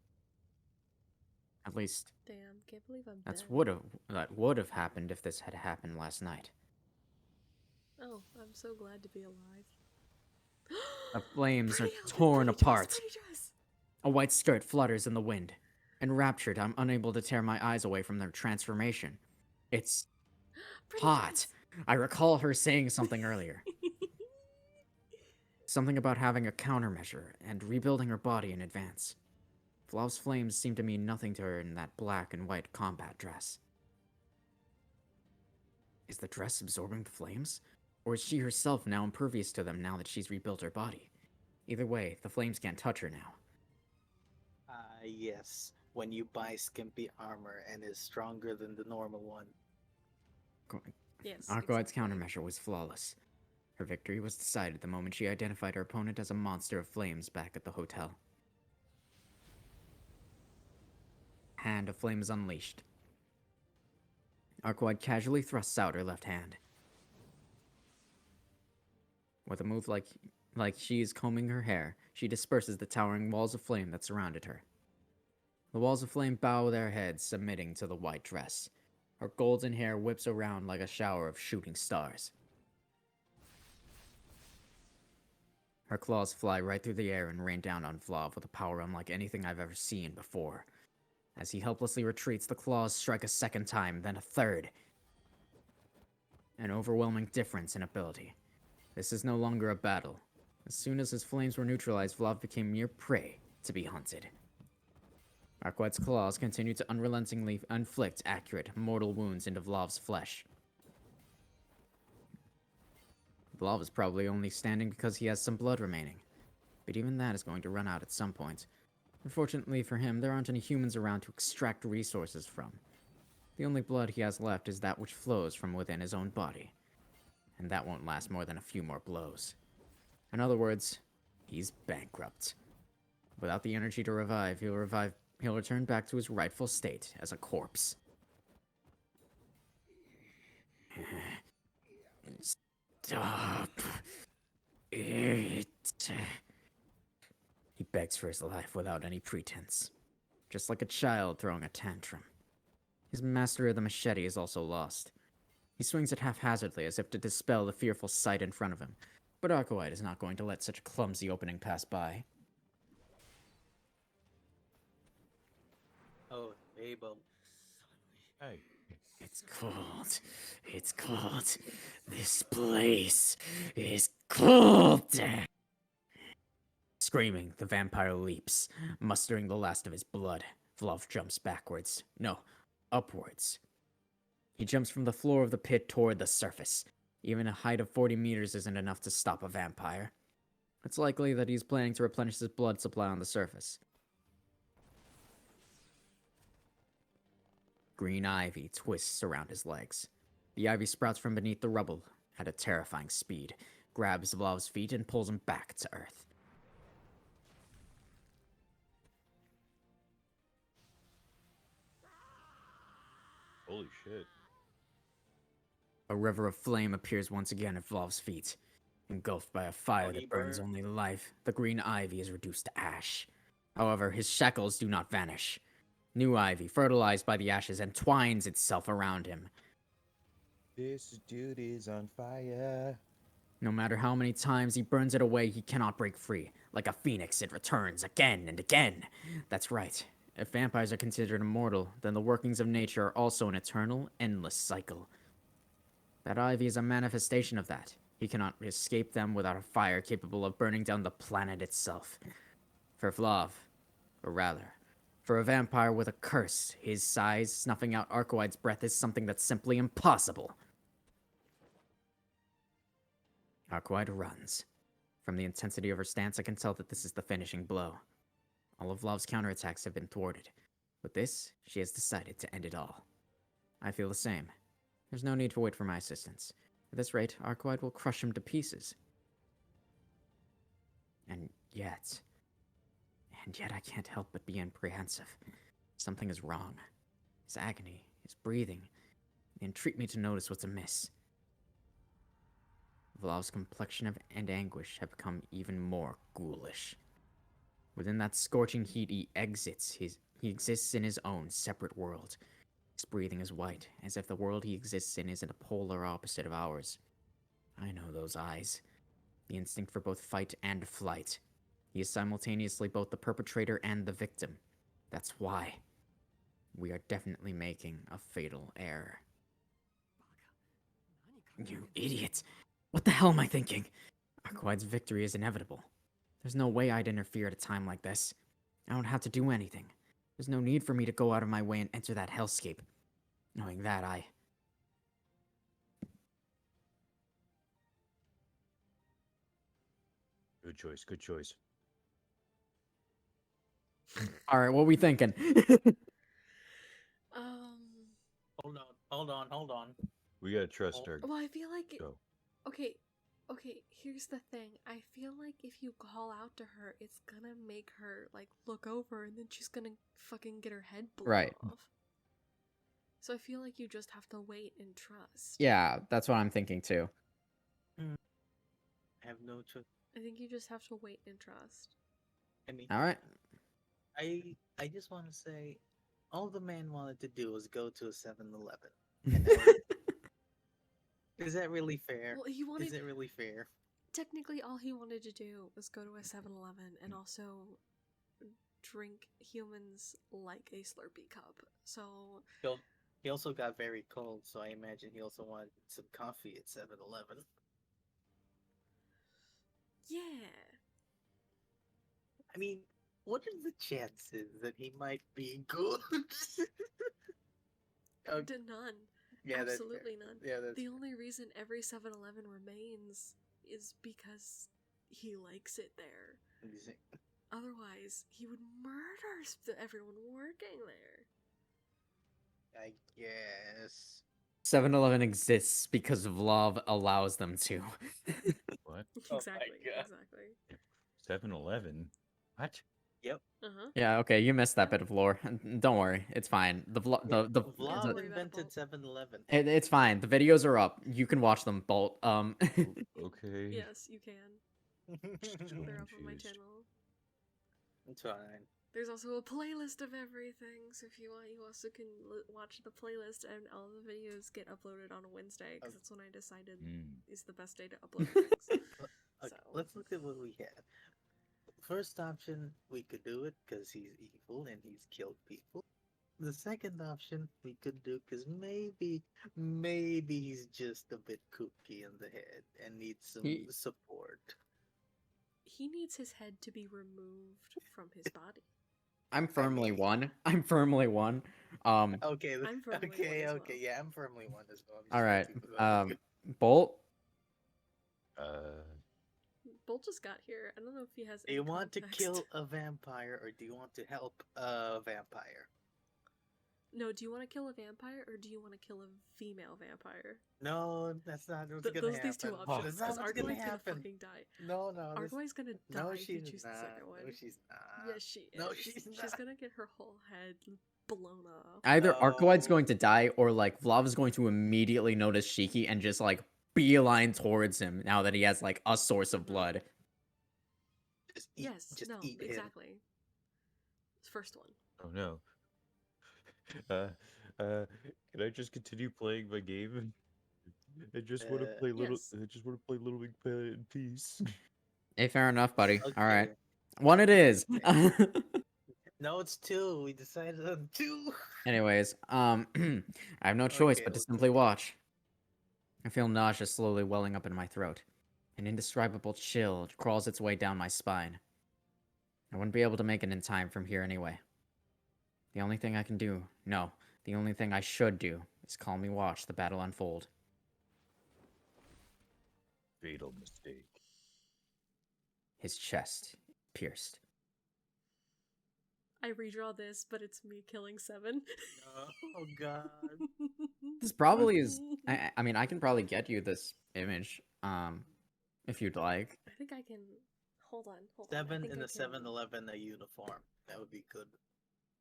At least, Damn, can't believe I'm that dead. would have happened if this had happened last night. Oh, I'm so glad to be alive. The flames are Pretty outfit, torn pretty dress, apart. pretty dress. A white skirt flutters in the wind. Enraptured, I'm unable to tear my eyes away from their transformation. It's Pretty hot. dress. I recall her saying something earlier. Something about having a countermeasure and rebuilding her body in advance. Vlov's flames seem to mean nothing to her in that black and white combat dress. Is the dress absorbing the flames? Or is she herself now impervious to them now that she's rebuilt her body? Either way, the flames can't touch her now. Yes. When you buy skimpy armor and is stronger than the normal one. Yes. Arcoed's exactly. countermeasure was flawless. Her victory was decided the moment she identified her opponent as a monster of flames back at the hotel. Hand of flame is unleashed. Arcoed casually thrusts out her left hand. With a move like she is combing her hair, she disperses the towering walls of flame that surrounded her. The walls of flame bow their heads, submitting to the white dress. Her golden hair whips around like a shower of shooting stars. Her claws fly right through the air and rain down on Vlav with a power unlike anything I've ever seen before. As he helplessly retreats, the claws strike a second time, then a third. An overwhelming difference in ability. This is no longer a battle. As soon as his flames were neutralized, Vlav became mere prey to be hunted. Arquette's claws continue to unrelentingly inflict accurate, mortal wounds into Vlav's flesh. Vlav is probably only standing because he has some blood remaining, but even that is going to run out at some point. Unfortunately for him, there aren't any humans around to extract resources from. The only blood he has left is that which flows from within his own body, and that won't last more than a few more blows. In other words, he's bankrupt. Without the energy to revive, he'll return back to his rightful state as a corpse. Stop it. He begs for his life without any pretense, just like a child throwing a tantrum. His mastery of the machete is also lost. He swings it haphazardly as if to dispel the fearful sight in front of him, but Arcoide is not going to let such a clumsy opening pass by. Oh, Abel. Hey. It's cold. It's cold. This place is cold. Screaming, the vampire leaps, mustering the last of his blood. Vlav jumps backwards. No, upwards. He jumps from the floor of the pit toward the surface. Even a height of 40 meters isn't enough to stop a vampire. It's likely that he's planning to replenish his blood supply on the surface. Green ivy twists around his legs. The ivy sprouts from beneath the rubble at a terrifying speed, grabs Vlav's feet and pulls him back to earth. Holy shit. A river of flame appears once again at Vlav's feet. Engulfed by a fire Oh, he that burns burned. only life, the green ivy is reduced to ash. However, his shackles do not vanish. New ivy, fertilized by the ashes, entwines itself around him. This dude is on fire. No matter how many times he burns it away, he cannot break free. Like a phoenix, it returns again and again. That's right. If vampires are considered immortal, then the workings of nature are also an eternal, endless cycle. That ivy is a manifestation of that. He cannot escape them without a fire capable of burning down the planet itself. For Vlav, or rather, for a vampire with a curse his size, snuffing out Arcoide's breath is something that's simply impossible. Arcoide runs. From the intensity of her stance, I can tell that this is the finishing blow. All of Vlav's counterattacks have been thwarted. With this, she has decided to end it all. I feel the same. There's no need to wait for my assistance. At this rate, Arcoide will crush him to pieces. And yet I can't help but be apprehensive. Something is wrong. His agony, his breathing, they entreat me to notice what's amiss. Vlav's complexion and anguish have become even more ghoulish. Within that scorching heat, he exists in his own separate world. His breathing is white, as if the world he exists in is a polar opposite of ours. I know those eyes. The instinct for both fight and flight. He is simultaneously both the perpetrator and the victim. That's why we are definitely making a fatal error. You idiot! What the hell am I thinking? Arcoide's victory is inevitable. There's no way I'd interfere at a time like this. I don't have to do anything. There's no need for me to go out of my way and enter that hellscape. Knowing that, Good choice, good choice. Alright, what we thinking? Hold on. We gotta trust her. Well, I feel like Go. okay, here's the thing. I feel like if you call out to her, it's gonna make her like look over and then she's gonna fucking get her head blown Right. off. So I feel like you just have to wait and trust. Yeah, that's what I'm thinking too. I have no choice. I think you just have to wait and trust. I mean, Alright. I just want to say, all the man wanted to do was go to a 7-Eleven. And that was, is that really fair? Well, he wanted. Is it really fair? Technically, all he wanted to do was go to a 7-Eleven and also drink humans like a Slurpee cup. So, He also got very cold, so I imagine he also wanted some coffee at 7-Eleven. yeah. I mean, what are the chances that he might be good? Okay, None. yeah, that's fair. Absolutely none. Yeah, that's The only reason every 7-Eleven remains is because he likes it there. fair. Otherwise, he would murder everyone working there. I guess. 7-Eleven exists because Vlav allows them to. What? Oh my Exactly. God. Exactly. 7-Eleven? What? Yep. Uh huh. Yeah, okay, you missed that bit of lore. Don't worry, it's fine. The vlog, Yeah, the Don't Vlad worry about it, invented Bolt. 7-Eleven. it's fine. The videos are up. You can watch them, Bolt. Okay. Yes, you can. They're up on my Confused. channel. It's fine. There's also a playlist of everything, so if you want, you also can watch the playlist, and all the videos get uploaded on a Wednesday, because that's when I decided is the best day to upload things. Okay, So. let's look at what we have. First option, we could do it because he's evil and he's killed people. The second option we could do because maybe he's just a bit kooky in the head and needs some He- support. He needs his head to be removed from his body. I'm firmly mean- one. I'm firmly one. Okay, I'm firmly one okay, as well. okay, yeah, I'm firmly one as well. All right. Bolt. Bolt just got here. I don't know if he has. Do you any want to context. kill a vampire or do you want to help a vampire? No, do you want to kill a vampire or do you want to kill a female vampire? No, that's not what's gonna Those happen. these two Oh, options. That's Because not what's gonna Argoine's gonna happen. fucking die. No, no. Argoine's gonna die No, if you she's choose the not. second one. No, she's not. Yes, she is. No, she's She's not. gonna get her whole head blown off. Either Arcoide's No. going to die, or like Vlav is going to immediately notice Shiki and just like beeline towards him now that he has like a source of blood. Just eat, Yes, just no, eat him. exactly. First one. Oh no. Can I just continue playing my game? I just want to play little. Yes. I just want to play Little Big Planet in peace. Hey, fair enough, buddy. All right, Okay. one it is. No, it's 2. We decided on 2. Anyways, I have no choice Okay, but to let's simply see. watch. I feel nausea slowly welling up in my throat. An indescribable chill crawls its way down my spine. I wouldn't be able to make it in time from here anyway. The only thing I can do, no, the only thing I should do, is calmly watch the battle unfold. Fatal mistake. His chest pierced. I redraw this, but it's me killing 7. Oh God. This probably is. I mean, I can probably get you this image, if you'd like. I think I can. Hold on. I 7 think in I a can- 7-Eleven a uniform. That would be good.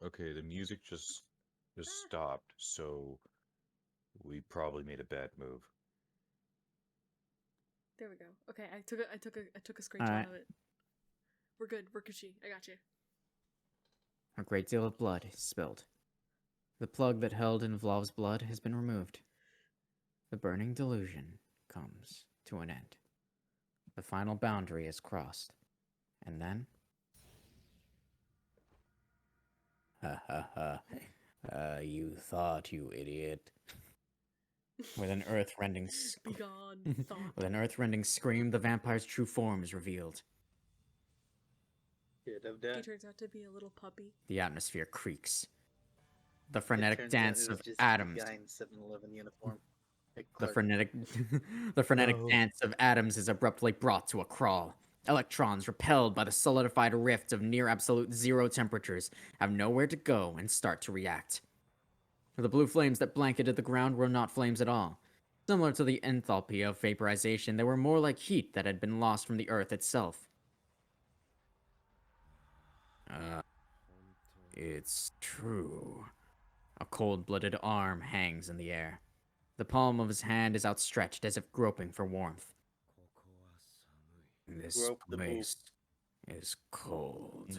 Okay, the music just stopped, so we probably made a bad move. There we go. Okay, I took a screenshot Alright. of it. We're good. We're Gucci. I got you. A great deal of blood is spilled. The plug that held in Vlav's blood has been removed. The burning delusion comes to an end. The final boundary is crossed. And then... Ha ha ha. You thought, you idiot. With an earth-rending Be gone, thought. With an earth-rending scream, the vampire's true form is revealed. Should have He done. turns out to be a little puppy. The atmosphere creaks. The It frenetic turns out dance it was of just a atoms. guy in 7-Eleven uniform. Like The Clark. frenetic No. dance of atoms is abruptly brought to a crawl. Electrons, repelled by the solidified rift of near absolute zero temperatures, have nowhere to go and start to react. The blue flames that blanketed the ground were not flames at all. Similar to the enthalpy of vaporization, they were more like heat that had been lost from the earth itself. It's true. A cold-blooded arm hangs in the air. The palm of his hand is outstretched as if groping for warmth. This Grope the boob. place is cold.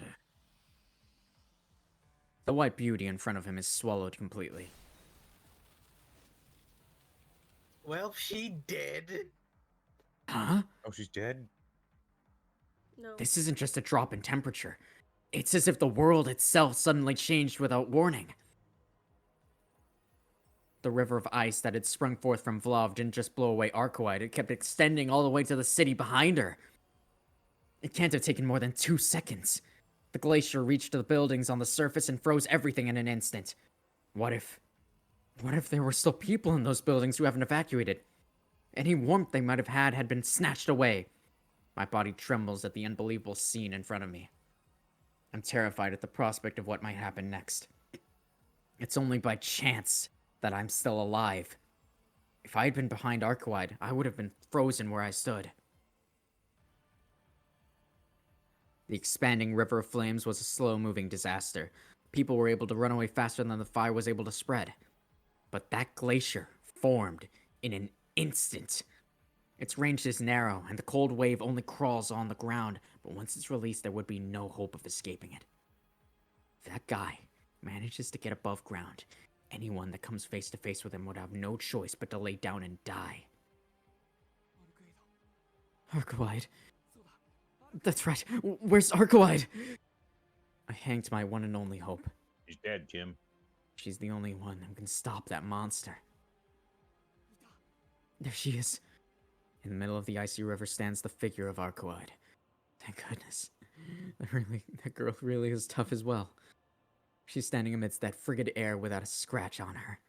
The white beauty in front of him is swallowed completely. Well, she did. Huh? Oh, she's dead? No. This isn't just a drop in temperature. It's as if the world itself suddenly changed without warning. The river of ice that had sprung forth from Vlav didn't just blow away Arcoide, it kept extending all the way to the city behind her. It can't have taken more than 2 seconds. The glacier reached the buildings on the surface and froze everything in an instant. What if there were still people in those buildings who haven't evacuated? Any warmth they might have had been snatched away. My body trembles at the unbelievable scene in front of me. I'm terrified at the prospect of what might happen next. It's only by chance that I'm still alive. If I had been behind Arcoide, I would have been frozen where I stood. The expanding river of flames was a slow-moving disaster. People were able to run away faster than the fire was able to spread. But that glacier formed in an instant. Its range is narrow, and the cold wave only crawls on the ground, but once it's released, there would be no hope of escaping it. If that guy manages to get above ground, anyone that comes face to face with him would have no choice but to lay down and die. Arcoide. That's right. Where's Arcoide? I hanged my one and only hope. She's dead, Jim. She's the only one who can stop that monster. There she is. In the middle of the icy river stands the figure of Arcoide. Thank goodness. That girl really is tough as well. She's standing amidst that frigid air without a scratch on her.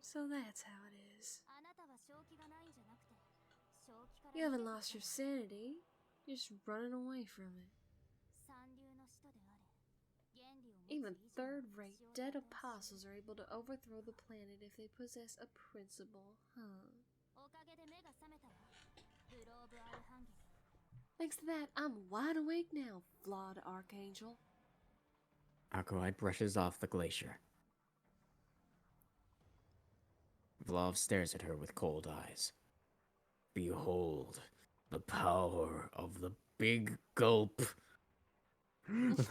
So that's how it is. You haven't lost your sanity. You're just running away from it. Even third-rate dead apostles are able to overthrow the planet if they possess a principle, huh? Thanks to that, I'm wide awake now, flawed archangel. Arcoide brushes off the glacier. Vlav stares at her with cold eyes. Behold, the power of the big gulp. With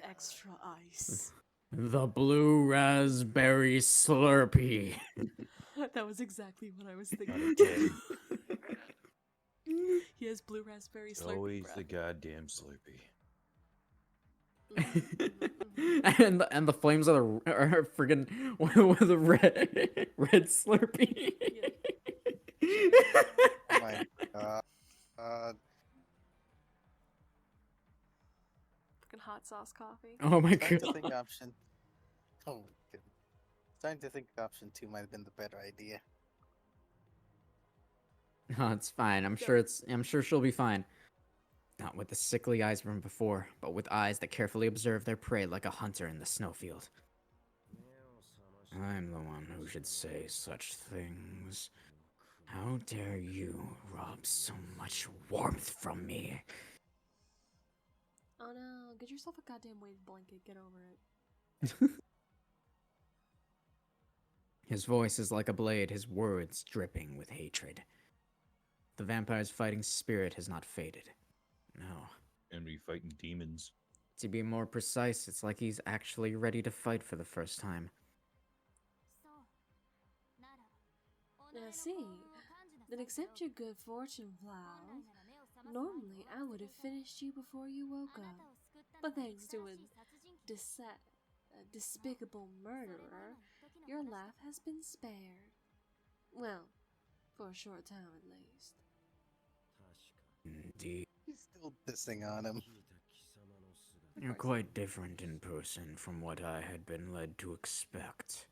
extra ice. The blue raspberry slurpee. That was exactly what I was Not thinking. again. He has blue raspberry slurpee Always breath. the goddamn Slurpee. and the flames are friggin' with a red slurpee. Oh my god. Fucking hot sauce coffee. Oh my Starting to god. think option. Oh my goodness. Starting to think option 2 might have been the better idea. No, it's fine. I'm sure she'll be fine. Not with the sickly eyes from before, but with eyes that carefully observe their prey like a hunter in the snowfield. I'm the one who should say such things. How dare you rob so much warmth from me? Oh no, get yourself a goddamn wave blanket, get over it. His voice is like a blade, his words dripping with hatred. The vampire's fighting spirit has not faded. No. And we fighting demons. To be more precise, it's like he's actually ready to fight for the first time. I see. Then accept your good fortune, Plow. Normally, I would have finished you before you woke up. But thanks to a despicable murderer, your life has been spared. Well, for a short time at least. Indeed. He's still pissing on him. You're quite different in person from what I had been led to expect.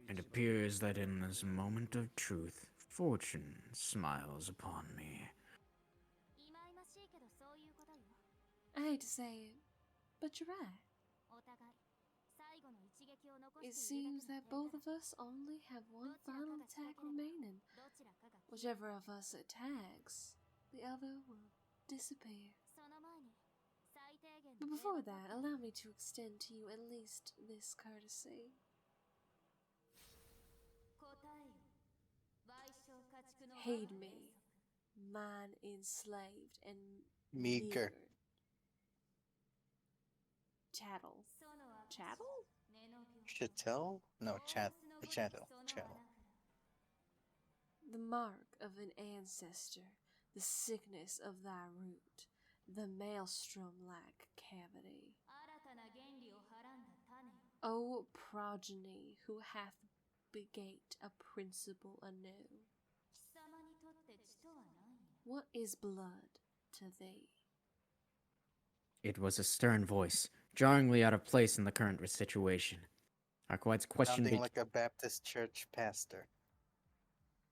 It appears that in this moment of truth, fortune smiles upon me. I hate to say it, but you're right. It seems that both of us only have one final attack remaining. Whichever of us attacks, the other will disappear. But before that, allow me to extend to you at least this courtesy. Heed me, man enslaved and Meager. Chattel. Chattel? Chattel? No, chattel. The mark of an ancestor, the sickness of thy root, the maelstrom-like cavity. O progeny who hath begate a principle anew. What is blood to thee? It was a stern voice, jarringly out of place in the current situation. Arkwhite's question Sounding like a Baptist church pastor.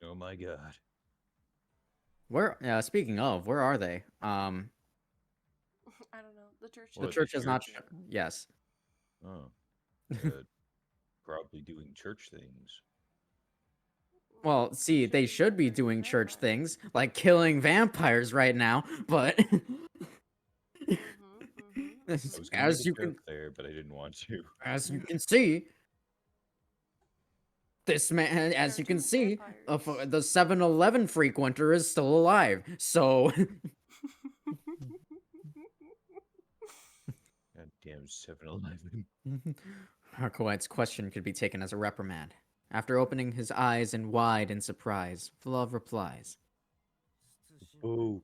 Oh my god. Where? Speaking of, where are they? I don't know. The church. The What, church is not. church? Yes. Oh. Probably doing church things. Well, see, they should be doing church things, like killing vampires right now, but I was gonna as make a you joke can, there, but I didn't want to. as you can see, this man, as you can see, the 7-Eleven frequenter is still alive. So, Goddamn 7-Eleven. Harkowite's question could be taken as a reprimand. After opening his eyes wide in surprise, Vlav replies, Oh.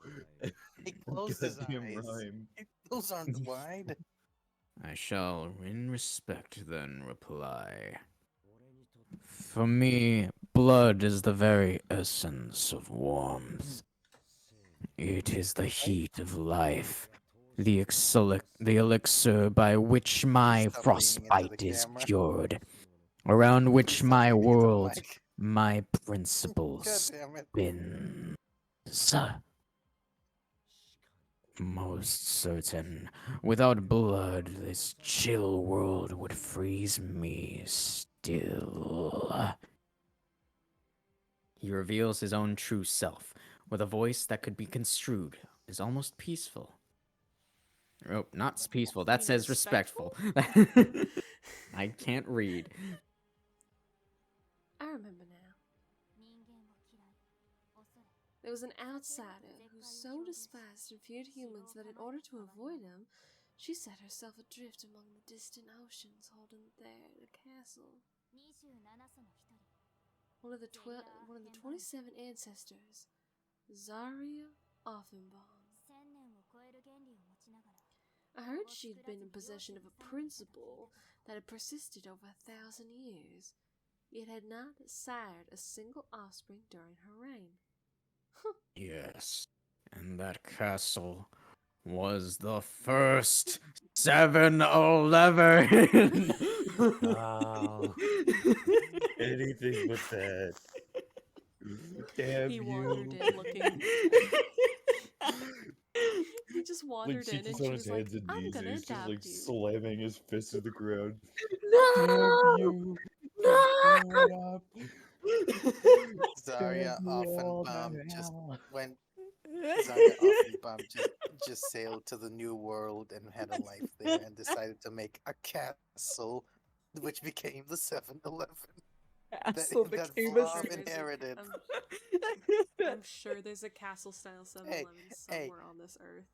He closed his Goddamn eyes. rhyme. Those aren't wide. I shall, in respect, then reply. For me, blood is the very essence of warmth. It is the heat of life, the elixir by which my Stop leaning into the frostbite is camera. cured, around which Stop my leaning into the world, mic. my God principles damn it. spins. Most certain, without blood, this chill world would freeze me still. He reveals his own true self, with a voice that could be construed as almost peaceful. Oh, not peaceful, that says respectful. I can't read. I remember now. There was an outsider who so despised and feared humans that in order to avoid him, she set herself adrift among the distant oceans, holding there a castle. One of the 27 ancestors, Zarya Offenbaum. I heard she'd been in possession of a principle that had persisted over 1,000 years, yet had not sired a single offspring during her reign. Yes, and that castle was the first 7-Eleven. Wow. Anything but that. Damn He you. wandered in looking. He just wandered in and she was like, I'm gonna he's just adopt like you. slamming his fist to the ground. No! Damn you. No! Shut up. Zarya Damn you all Offenbaum to just hell. went. Zarya Offenbaum just sailed to the new world and had a life there and decided to make a castle, which became the 7-Eleven Castle that became Vlav a- inherited. I'm sure there's a castle style 7-Eleven somewhere on this earth.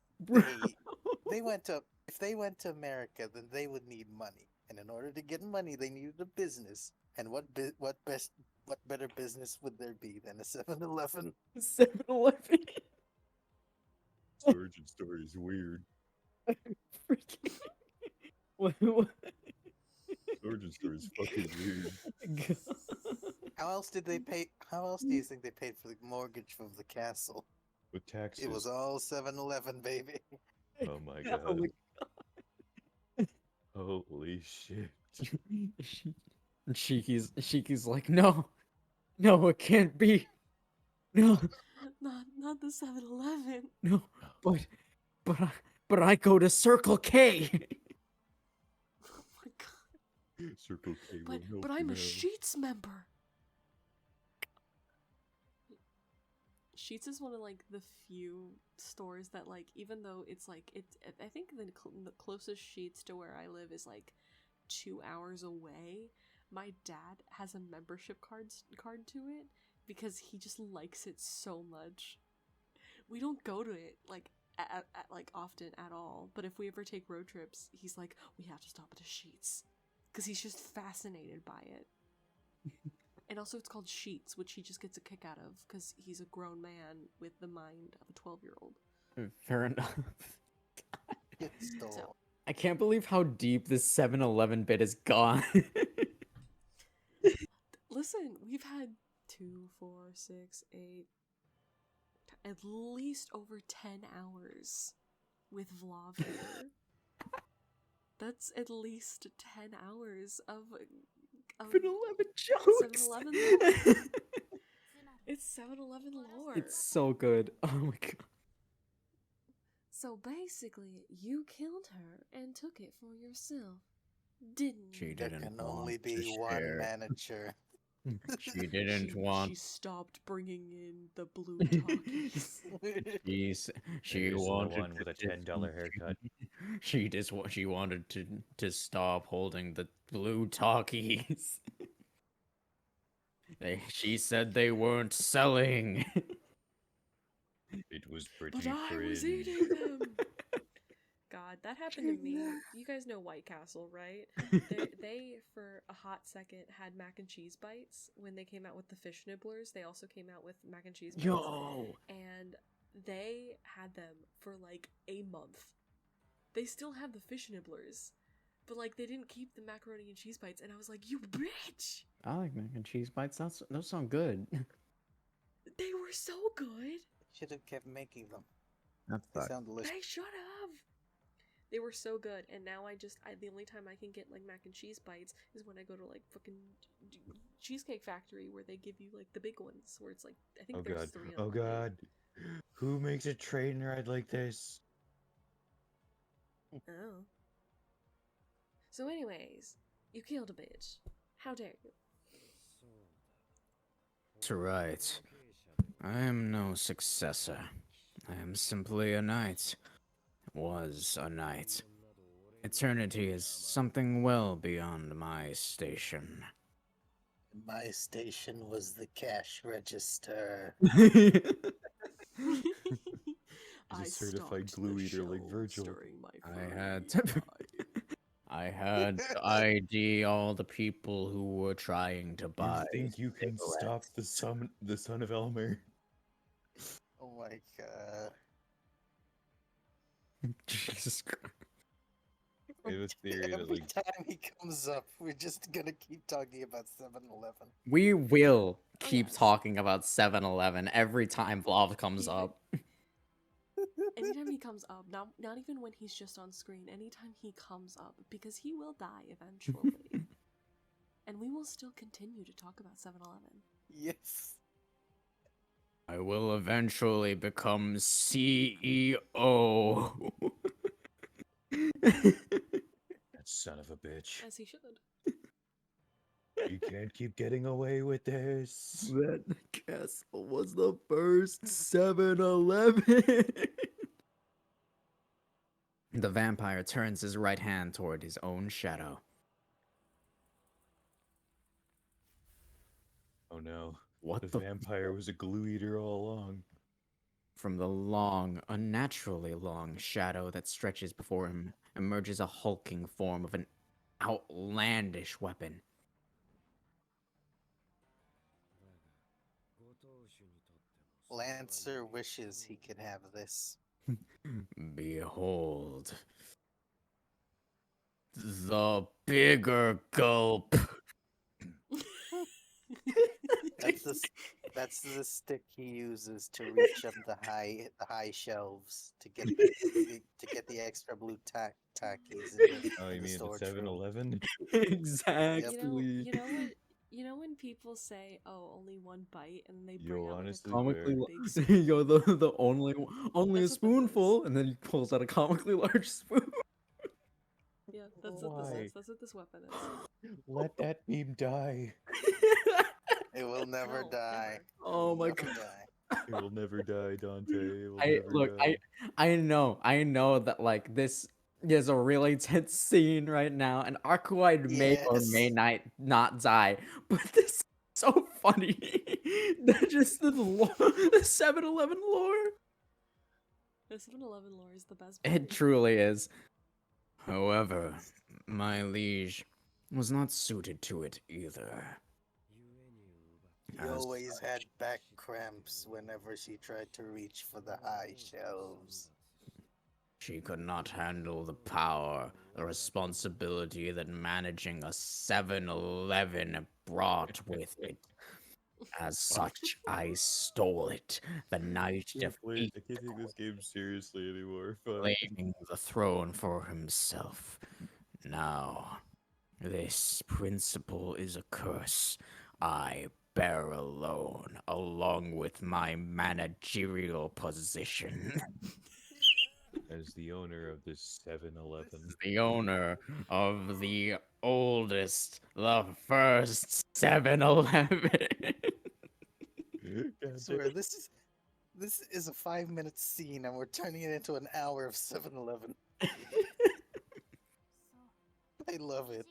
If they went to America, then they would need money, and in order to get money, they needed a business. And what better business would there be than a 7-Eleven? 7-Eleven. Origin story is weird. Freaking. What? Origin story is fucking weird. How else did they pay? How else do you think they paid for the mortgage of the castle? With taxes. It was all 7-Eleven, baby. Oh my Oh god. my Holy shit. Shiki's like, no, it can't be. No, Not the 7-Eleven. no, but I go to Circle K. Oh my god. Circle K will help But I'm you a out. Sheets member. Sheets is one of like the few stores that like, even though it's like I think the closest Sheets to where I live is like 2 hours away. My dad has a membership card to it because he just likes it so much. we don't go to it like like often at all. But if we ever take road trips, he's like, we have to stop at a Sheets because he's just fascinated by it. And also, it's called Sheets, which he just gets a kick out of because he's a grown man with the mind of a 12-year-old. Fair enough. So, I can't believe how deep this 7-Eleven bit has gone. listen, we've had 2, 4, 6, 8, at least over 10 hours with Vlav here. That's at least 10 hours of 7-Eleven jokes. 7-Eleven lore. It's 7-Eleven lore. It's so good. Oh my god. So basically, you killed her and took it for yourself, didn't you? She There didn't can only want be to one share. manager. She didn't want. She stopped bringing in the blue talkies. She There's the wanted one with a $10 haircut. She wanted to stop holding the blue talkies. She said they weren't selling. It was pretty But I was cringe. eating them. God, that happened to me. You guys know White Castle, right? They for a hot second had mac and cheese bites when they came out with the fish nibblers. They also came out with mac and cheese bites. Yo. And they had them for like a month. They still have the fish nibblers, but like they didn't keep the macaroni and cheese bites. And I was like, you bitch! I like mac and cheese bites. Those sound good. They were so good. Should have kept making them. That's They sound delicious. They should have. They were so good, and now the only time I can get like mac and cheese bites is when I go to like fucking Cheesecake Factory where they give you like the big ones where it's like I think Oh there's god. 3 on Oh the plate. god. Who makes a train ride like this? Oh. So, anyways, you killed a bitch. How dare you? That's right. I am no successor. I am simply a knight. Was a knight. Eternity is something well beyond my station. My station was the cash register. I certified stocked glue the eater like shelves Virgil. during my I furry had to. time. I had to ID all the people who were trying to buy. You think you can stop the son of Elmer? Oh my god. Jesus Christ. I have a theory that Every like time he comes up, we're just gonna keep talking about 7-Eleven. We will keep yes. talking about 7-Eleven every time Vlav comes Even- up. Anytime he comes up, not even when he's just on screen, anytime he comes up, because he will die eventually. And we will still continue to talk about 7-Eleven. Yes. I will eventually become CEO. that son of a bitch. As he should. You can't keep getting away with this. That castle was the first 7-Eleven. The vampire turns his right hand toward his own shadow. Oh no. What The the vampire was a glue eater all along. From the long, unnaturally long shadow that stretches before him emerges a hulking form of an outlandish weapon. Lancer wishes he could have this. Behold. The bigger gulp. That's the stick he uses to reach up the high shelves to get the extra blue tackies in the, Oh, in you the mean the storage room. 7-Eleven? Exactly. You know when people say, "Oh, only one bite," and they Yo, bring out honestly, like, a Comically, big lo- yo, the only That's a what that spoonful, and then he pulls out a comically large spoon. Yeah, that's what this Why? is. That's what this weapon is. Let that beam die. It will never No, die. never. It Oh will my never god. die. It will never die, Dante. It will I never look, die. I know that like this is a really tense scene right now, and Arcuide may or may Yes. not die, but this is so funny. That just the 7-Eleven lore. The 7-Eleven lore is the best part. It truly is. However, my liege was not suited to it either. He As always had back cramps whenever she tried to reach for the high shelves. she could not handle the power, the responsibility that managing a 7-Eleven brought with it. As such, I stole it the night I defeat can't take this game seriously anymore. Fuck. claiming the throne for himself. Now, this principle is a curse I bear alone, along with my managerial position. As the owner of this 7-Eleven. The owner of the oldest, the first 7-Eleven. I swear, this is a 5-minute scene, and we're turning it into an hour of 7-Eleven. I love it.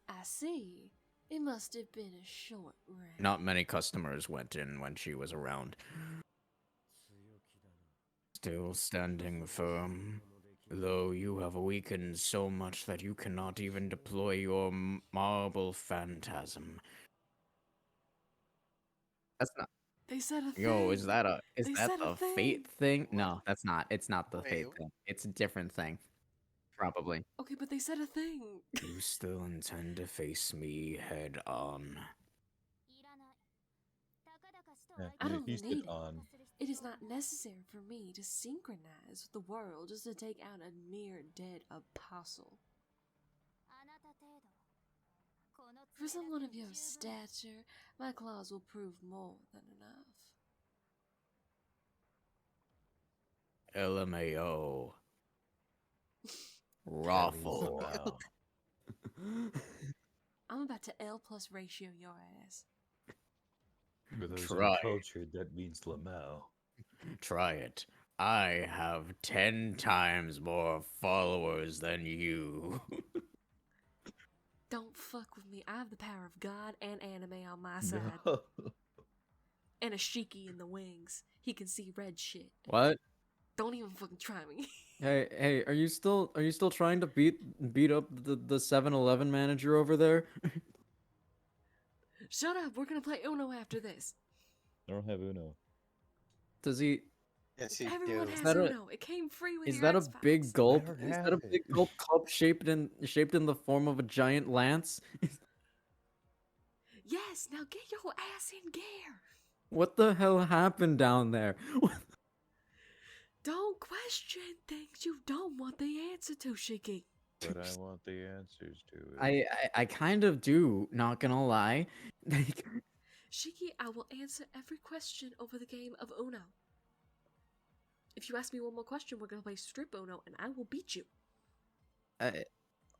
I see. It must have been a short rest. Not many customers went in when she was around. Still standing firm, though you have weakened so much that you cannot even deploy your marble phantasm. That's not. They said a thing. Yo, is that They said a the fate thing? No, that's not. It's not the Wait, fate thing. It's a different thing. Probably. Okay, but they said a thing. You still intend to face me head on. I don't He's need it. on. It is not necessary for me to synchronize with the world just to take out a mere dead apostle. For someone of your stature, my claws will prove more than enough. LMAO. Raffle. Wow. I'm about to L plus ratio your ass. For those Try. uncultured, that means Lamau. Try it. I have 10 times more followers than you. Don't fuck with me. I have the power of God and anime on my side. No. And a Shiki in the wings. He can see red shit. What? Don't even fucking try me. Hey, are you still trying to beat up the 7-Eleven manager over there? Shut up. We're gonna play Uno after this. I don't have Uno. Does he? Yes, you Everyone do. has that a- Uno. It came free with Is your that a Xbox. big gulp? don't Is that a have big it. gulp cup shaped in the form of a giant lance? Yes. Now get your ass in gear. What the hell happened down there? Don't question things you don't want the answer to, Shiki. But I want the answers to it. I kind of do, not gonna lie. Like, Shiki, I will answer every question over the game of Uno. If you ask me one more question, we're gonna play Strip Uno, and I will beat you.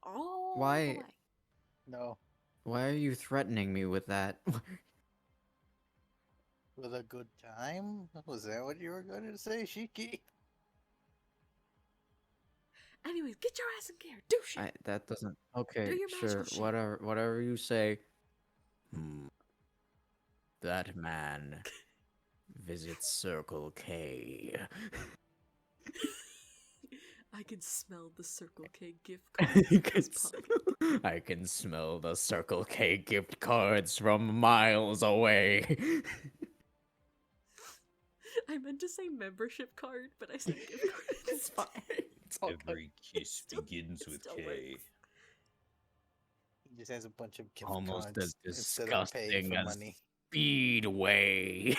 All Why- the way. No, why are you threatening me with that? with a good time? Was that what you were going to say, Shiki? Anyways, get your ass in gear. Do shit. That doesn't. Okay, Do your magical sure. shit. Whatever you say. That man visits Circle K. I can smell the Circle K gift I cards. can smell the Circle K gift cards from miles away. I meant to say membership card, but I said gift card. It's fine. It's all good. Every kiss Still- begins it with still K. works. He just has a bunch of gift Almost cards as instead of paying disgusting for as money. Speedway.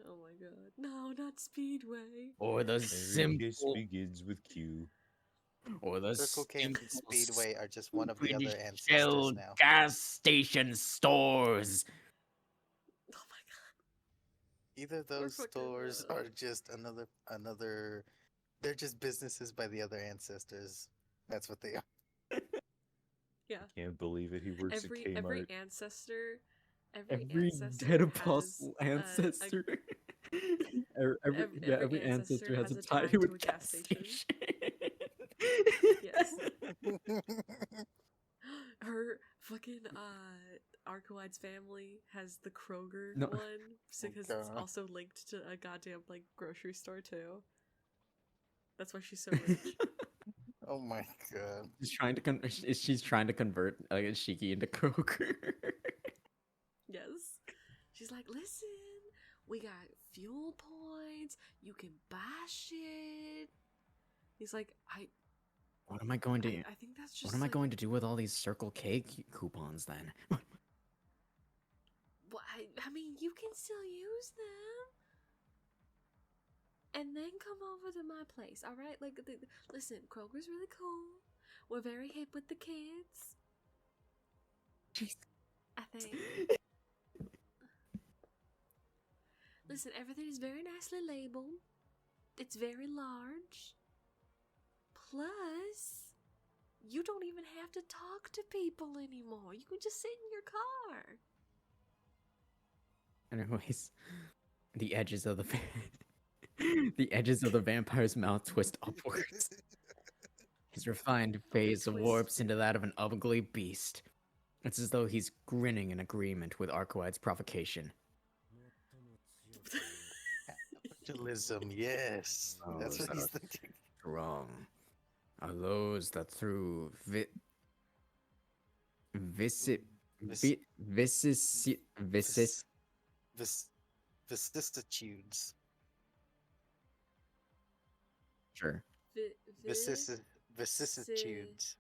Oh my god. No, not Speedway. Or the Every kiss simple. begins with Q. Or the Circle K and simple Speedway are just one of the stupid other ancestors shell now. gas station stores. Oh my god. Either those fucking, stores are just another. They're just businesses by the other ancestors. That's what they are. Yeah. Can't believe it. He works Every at Kmart. ancestor. Every ancestor dead has apostle a- ancestor. Every every ancestor has a tie to with a gas gas station. station. Yes. Her fucking Arcoide's family has the Kroger No. one because it's God. also linked to a goddamn like grocery store too. That's why she's so rich. Oh my god. She's trying to convert Shiki into Kroger. Yes. She's like, listen, we got fuel points. You can buy shit. He's like, What am I going to? I think that's just. What am I like, going to do with all these Circle K coupons then? Well, I mean, you can still use them. And then come over to my place, all right? Like, listen, Kroger's really cool. We're very hip with the kids. Jeez. I think. Listen, everything is very nicely labeled. It's very large. Plus, you don't even have to talk to people anymore. You can just sit in your car. Anyways, the edges of the the edges of the vampire's mouth twist upwards. His refined face twist. warps into that of an ugly beast. It's as though he's grinning in agreement with Arcoide's provocation. Capitalism, yes. That's what he's thinking. Strong are those that through Vicissitudes. Sure. Vicissitudes. Vicissitudes.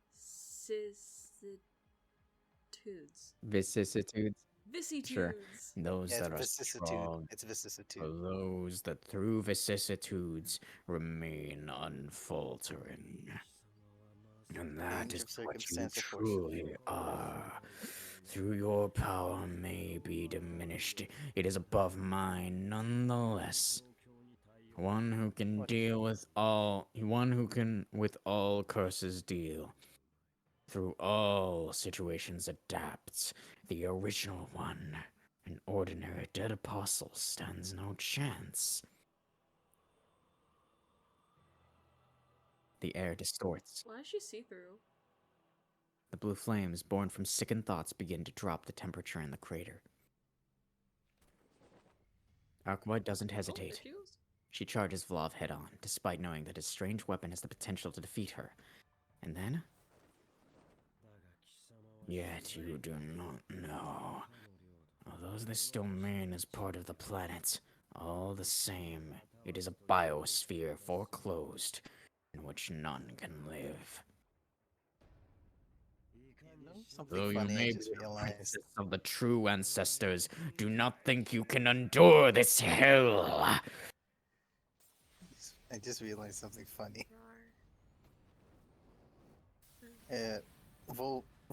Vicissitudes. Sure. Those Yeah, that are it's strong It's vicissitude. are those that through vicissitudes remain unfaltering. And that Range is of what you circumstance truly are. Through your power may be diminished, it is above mine nonetheless. One who can deal with all, one who can with all curses deal. Through all situations adapts. The original one, an ordinary dead apostle, stands no chance. The air distorts. Why is she see-through? The blue flames born from sickened thoughts begin to drop the temperature in the crater. Arkwhite doesn't hesitate. Confused? She charges Vlav head on, despite knowing that his strange weapon has the potential to defeat her. And then... Yet you do not know. Although this domain is part of the planet, all the same, it is a biosphere foreclosed, in which none can live. Something Though you funny I may just be the realized. princess of the true ancestors, do not think you can endure this hell. I just realized something funny.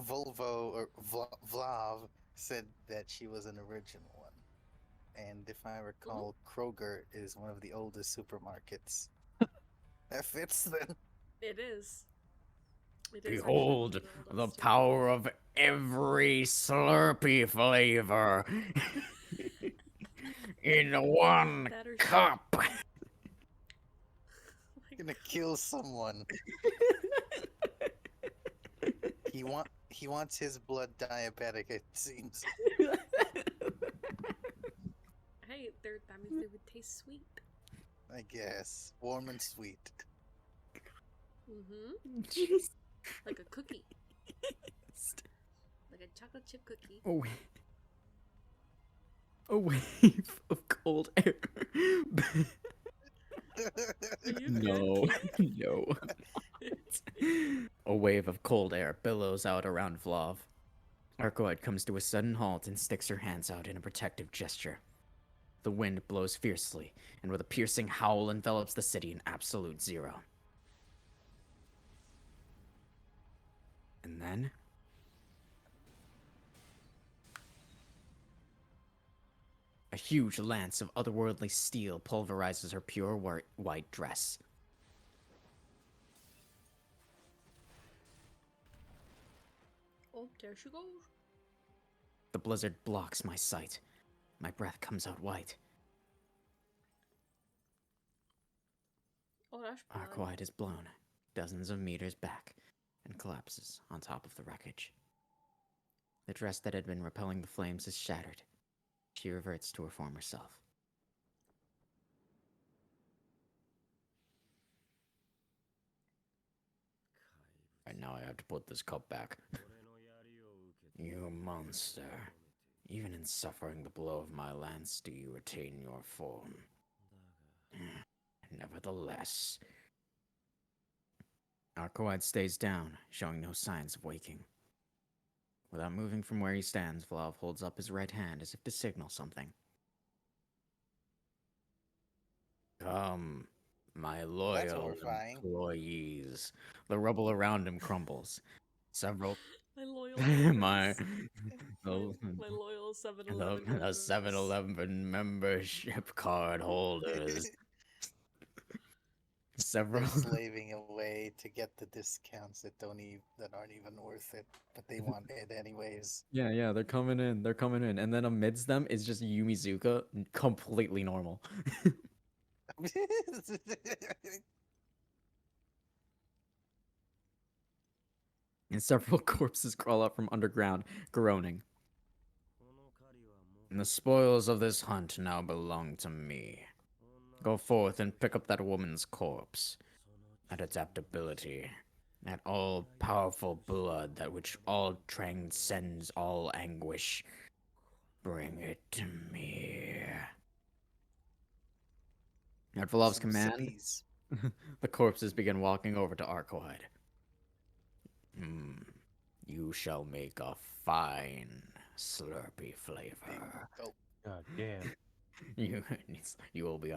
Volvo or Vlav said that she was an original one, and if I recall, Kroger is one of the oldest supermarkets. That fits then. It is. It is Behold actually one of the oldest, too. power of every Slurpee flavor in one That or- cup. Gonna kill someone. He wants his blood diabetic. It seems. Hey, that means they would taste sweet. I guess warm and sweet. Mm-hmm. Jeez. Like a cookie. Like a chocolate chip cookie. Oh, a wave of cold air. No, no. A wave of cold air billows out around Vlav. Arcoide comes to a sudden halt and sticks her hands out in a protective gesture. The wind blows fiercely, and with a piercing howl envelops the city in absolute zero. And then... a huge lance of otherworldly steel pulverizes her pure white dress. Oh, there she goes. The blizzard blocks my sight. My breath comes out white. Oh, that's blood. Arcoide is blown dozens of meters back and collapses on top of the wreckage. The dress that had been repelling the flames is shattered. She reverts to her former self. And now I have to put this cup back. You monster. Even in suffering the blow of my lance, do you retain your form? Nevertheless. Arcoad stays down, showing no signs of waking. Without moving from where he stands, Vlav holds up his right hand as if to signal something. Come, my loyal horrifying. employees. The rubble around him crumbles. Several My loyal my members. My loyal 7-Eleven the members. 7-Eleven membership card holders. Several They're slaving away to get the discounts that aren't even worth it, but they want it anyways. Yeah, they're coming in. And then amidst them is just Yumizuka, completely normal. And several corpses crawl out from underground, groaning. And the spoils of this hunt now belong to me. Go forth and pick up that woman's corpse. That adaptability, that all-powerful blood that which all transcends all anguish. Bring it to me. At Valov's Some command, sippies. the corpses begin walking over to Arcoad. You shall make a fine slurpy flavor. Oh, God damn. You will be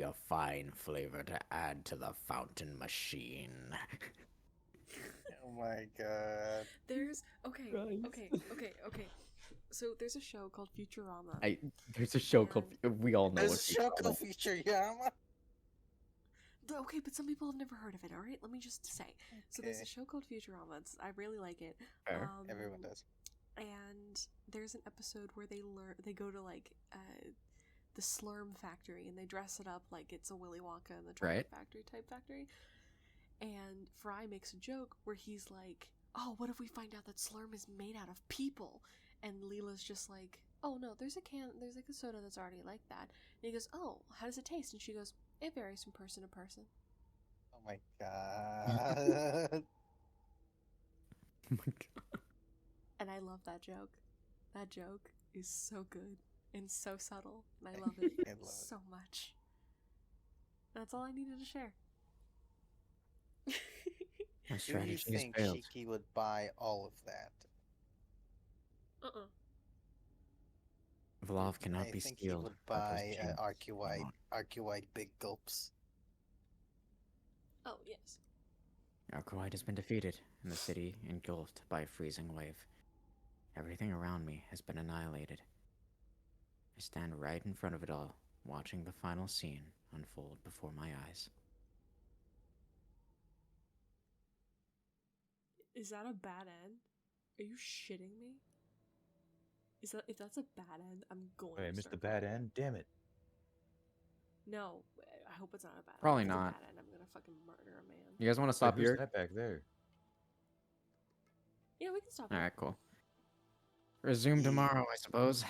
a fine flavor to add to the fountain machine. oh my god. There's Christ. okay. So there's a show called Futurama. There's a show called. We all know There's what a show called Futurama. Okay, but some people have never heard of it. All right, let me just say. So there's Okay. a show called Futurama. I really like it. Fair. Everyone does. And there's an episode where they go to like the Slurm factory and they dress it up like it's a Willy Wonka and the Chocolate Factory type factory. And Fry makes a joke where he's like, "Oh, what if we find out that Slurm is made out of people?" And Leela's just like, "Oh no, there's like a soda that's already like that." And he goes, "Oh, how does it taste?" And she goes, "It varies from person to person." Oh my god. Oh my god. And I love that joke. That joke is so good and so subtle, and I love it I love it. so much. That's all I needed to share. My Do you strategy has think failed. Shiki would buy all of that? Vlav cannot I be think he steeled. would by those buy gems. Arcuite big gulps. Oh, yes. Arcoad has been defeated, and the city engulfed by a freezing wave. Everything around me has been annihilated. I stand right in front of it all, watching the final scene unfold before my eyes. Is that a bad end? Are you shitting me? If that's a bad end, I'm going Wait, I to missed the start bad crying. end? Damn it. No, I hope it's not a bad end. Probably If it's not. a bad end, I'm gonna fucking murder a man. You guys want to Wait, stop who's here? that back there? Yeah, we can stop. Alright, cool. Resume Yeah. tomorrow, I suppose.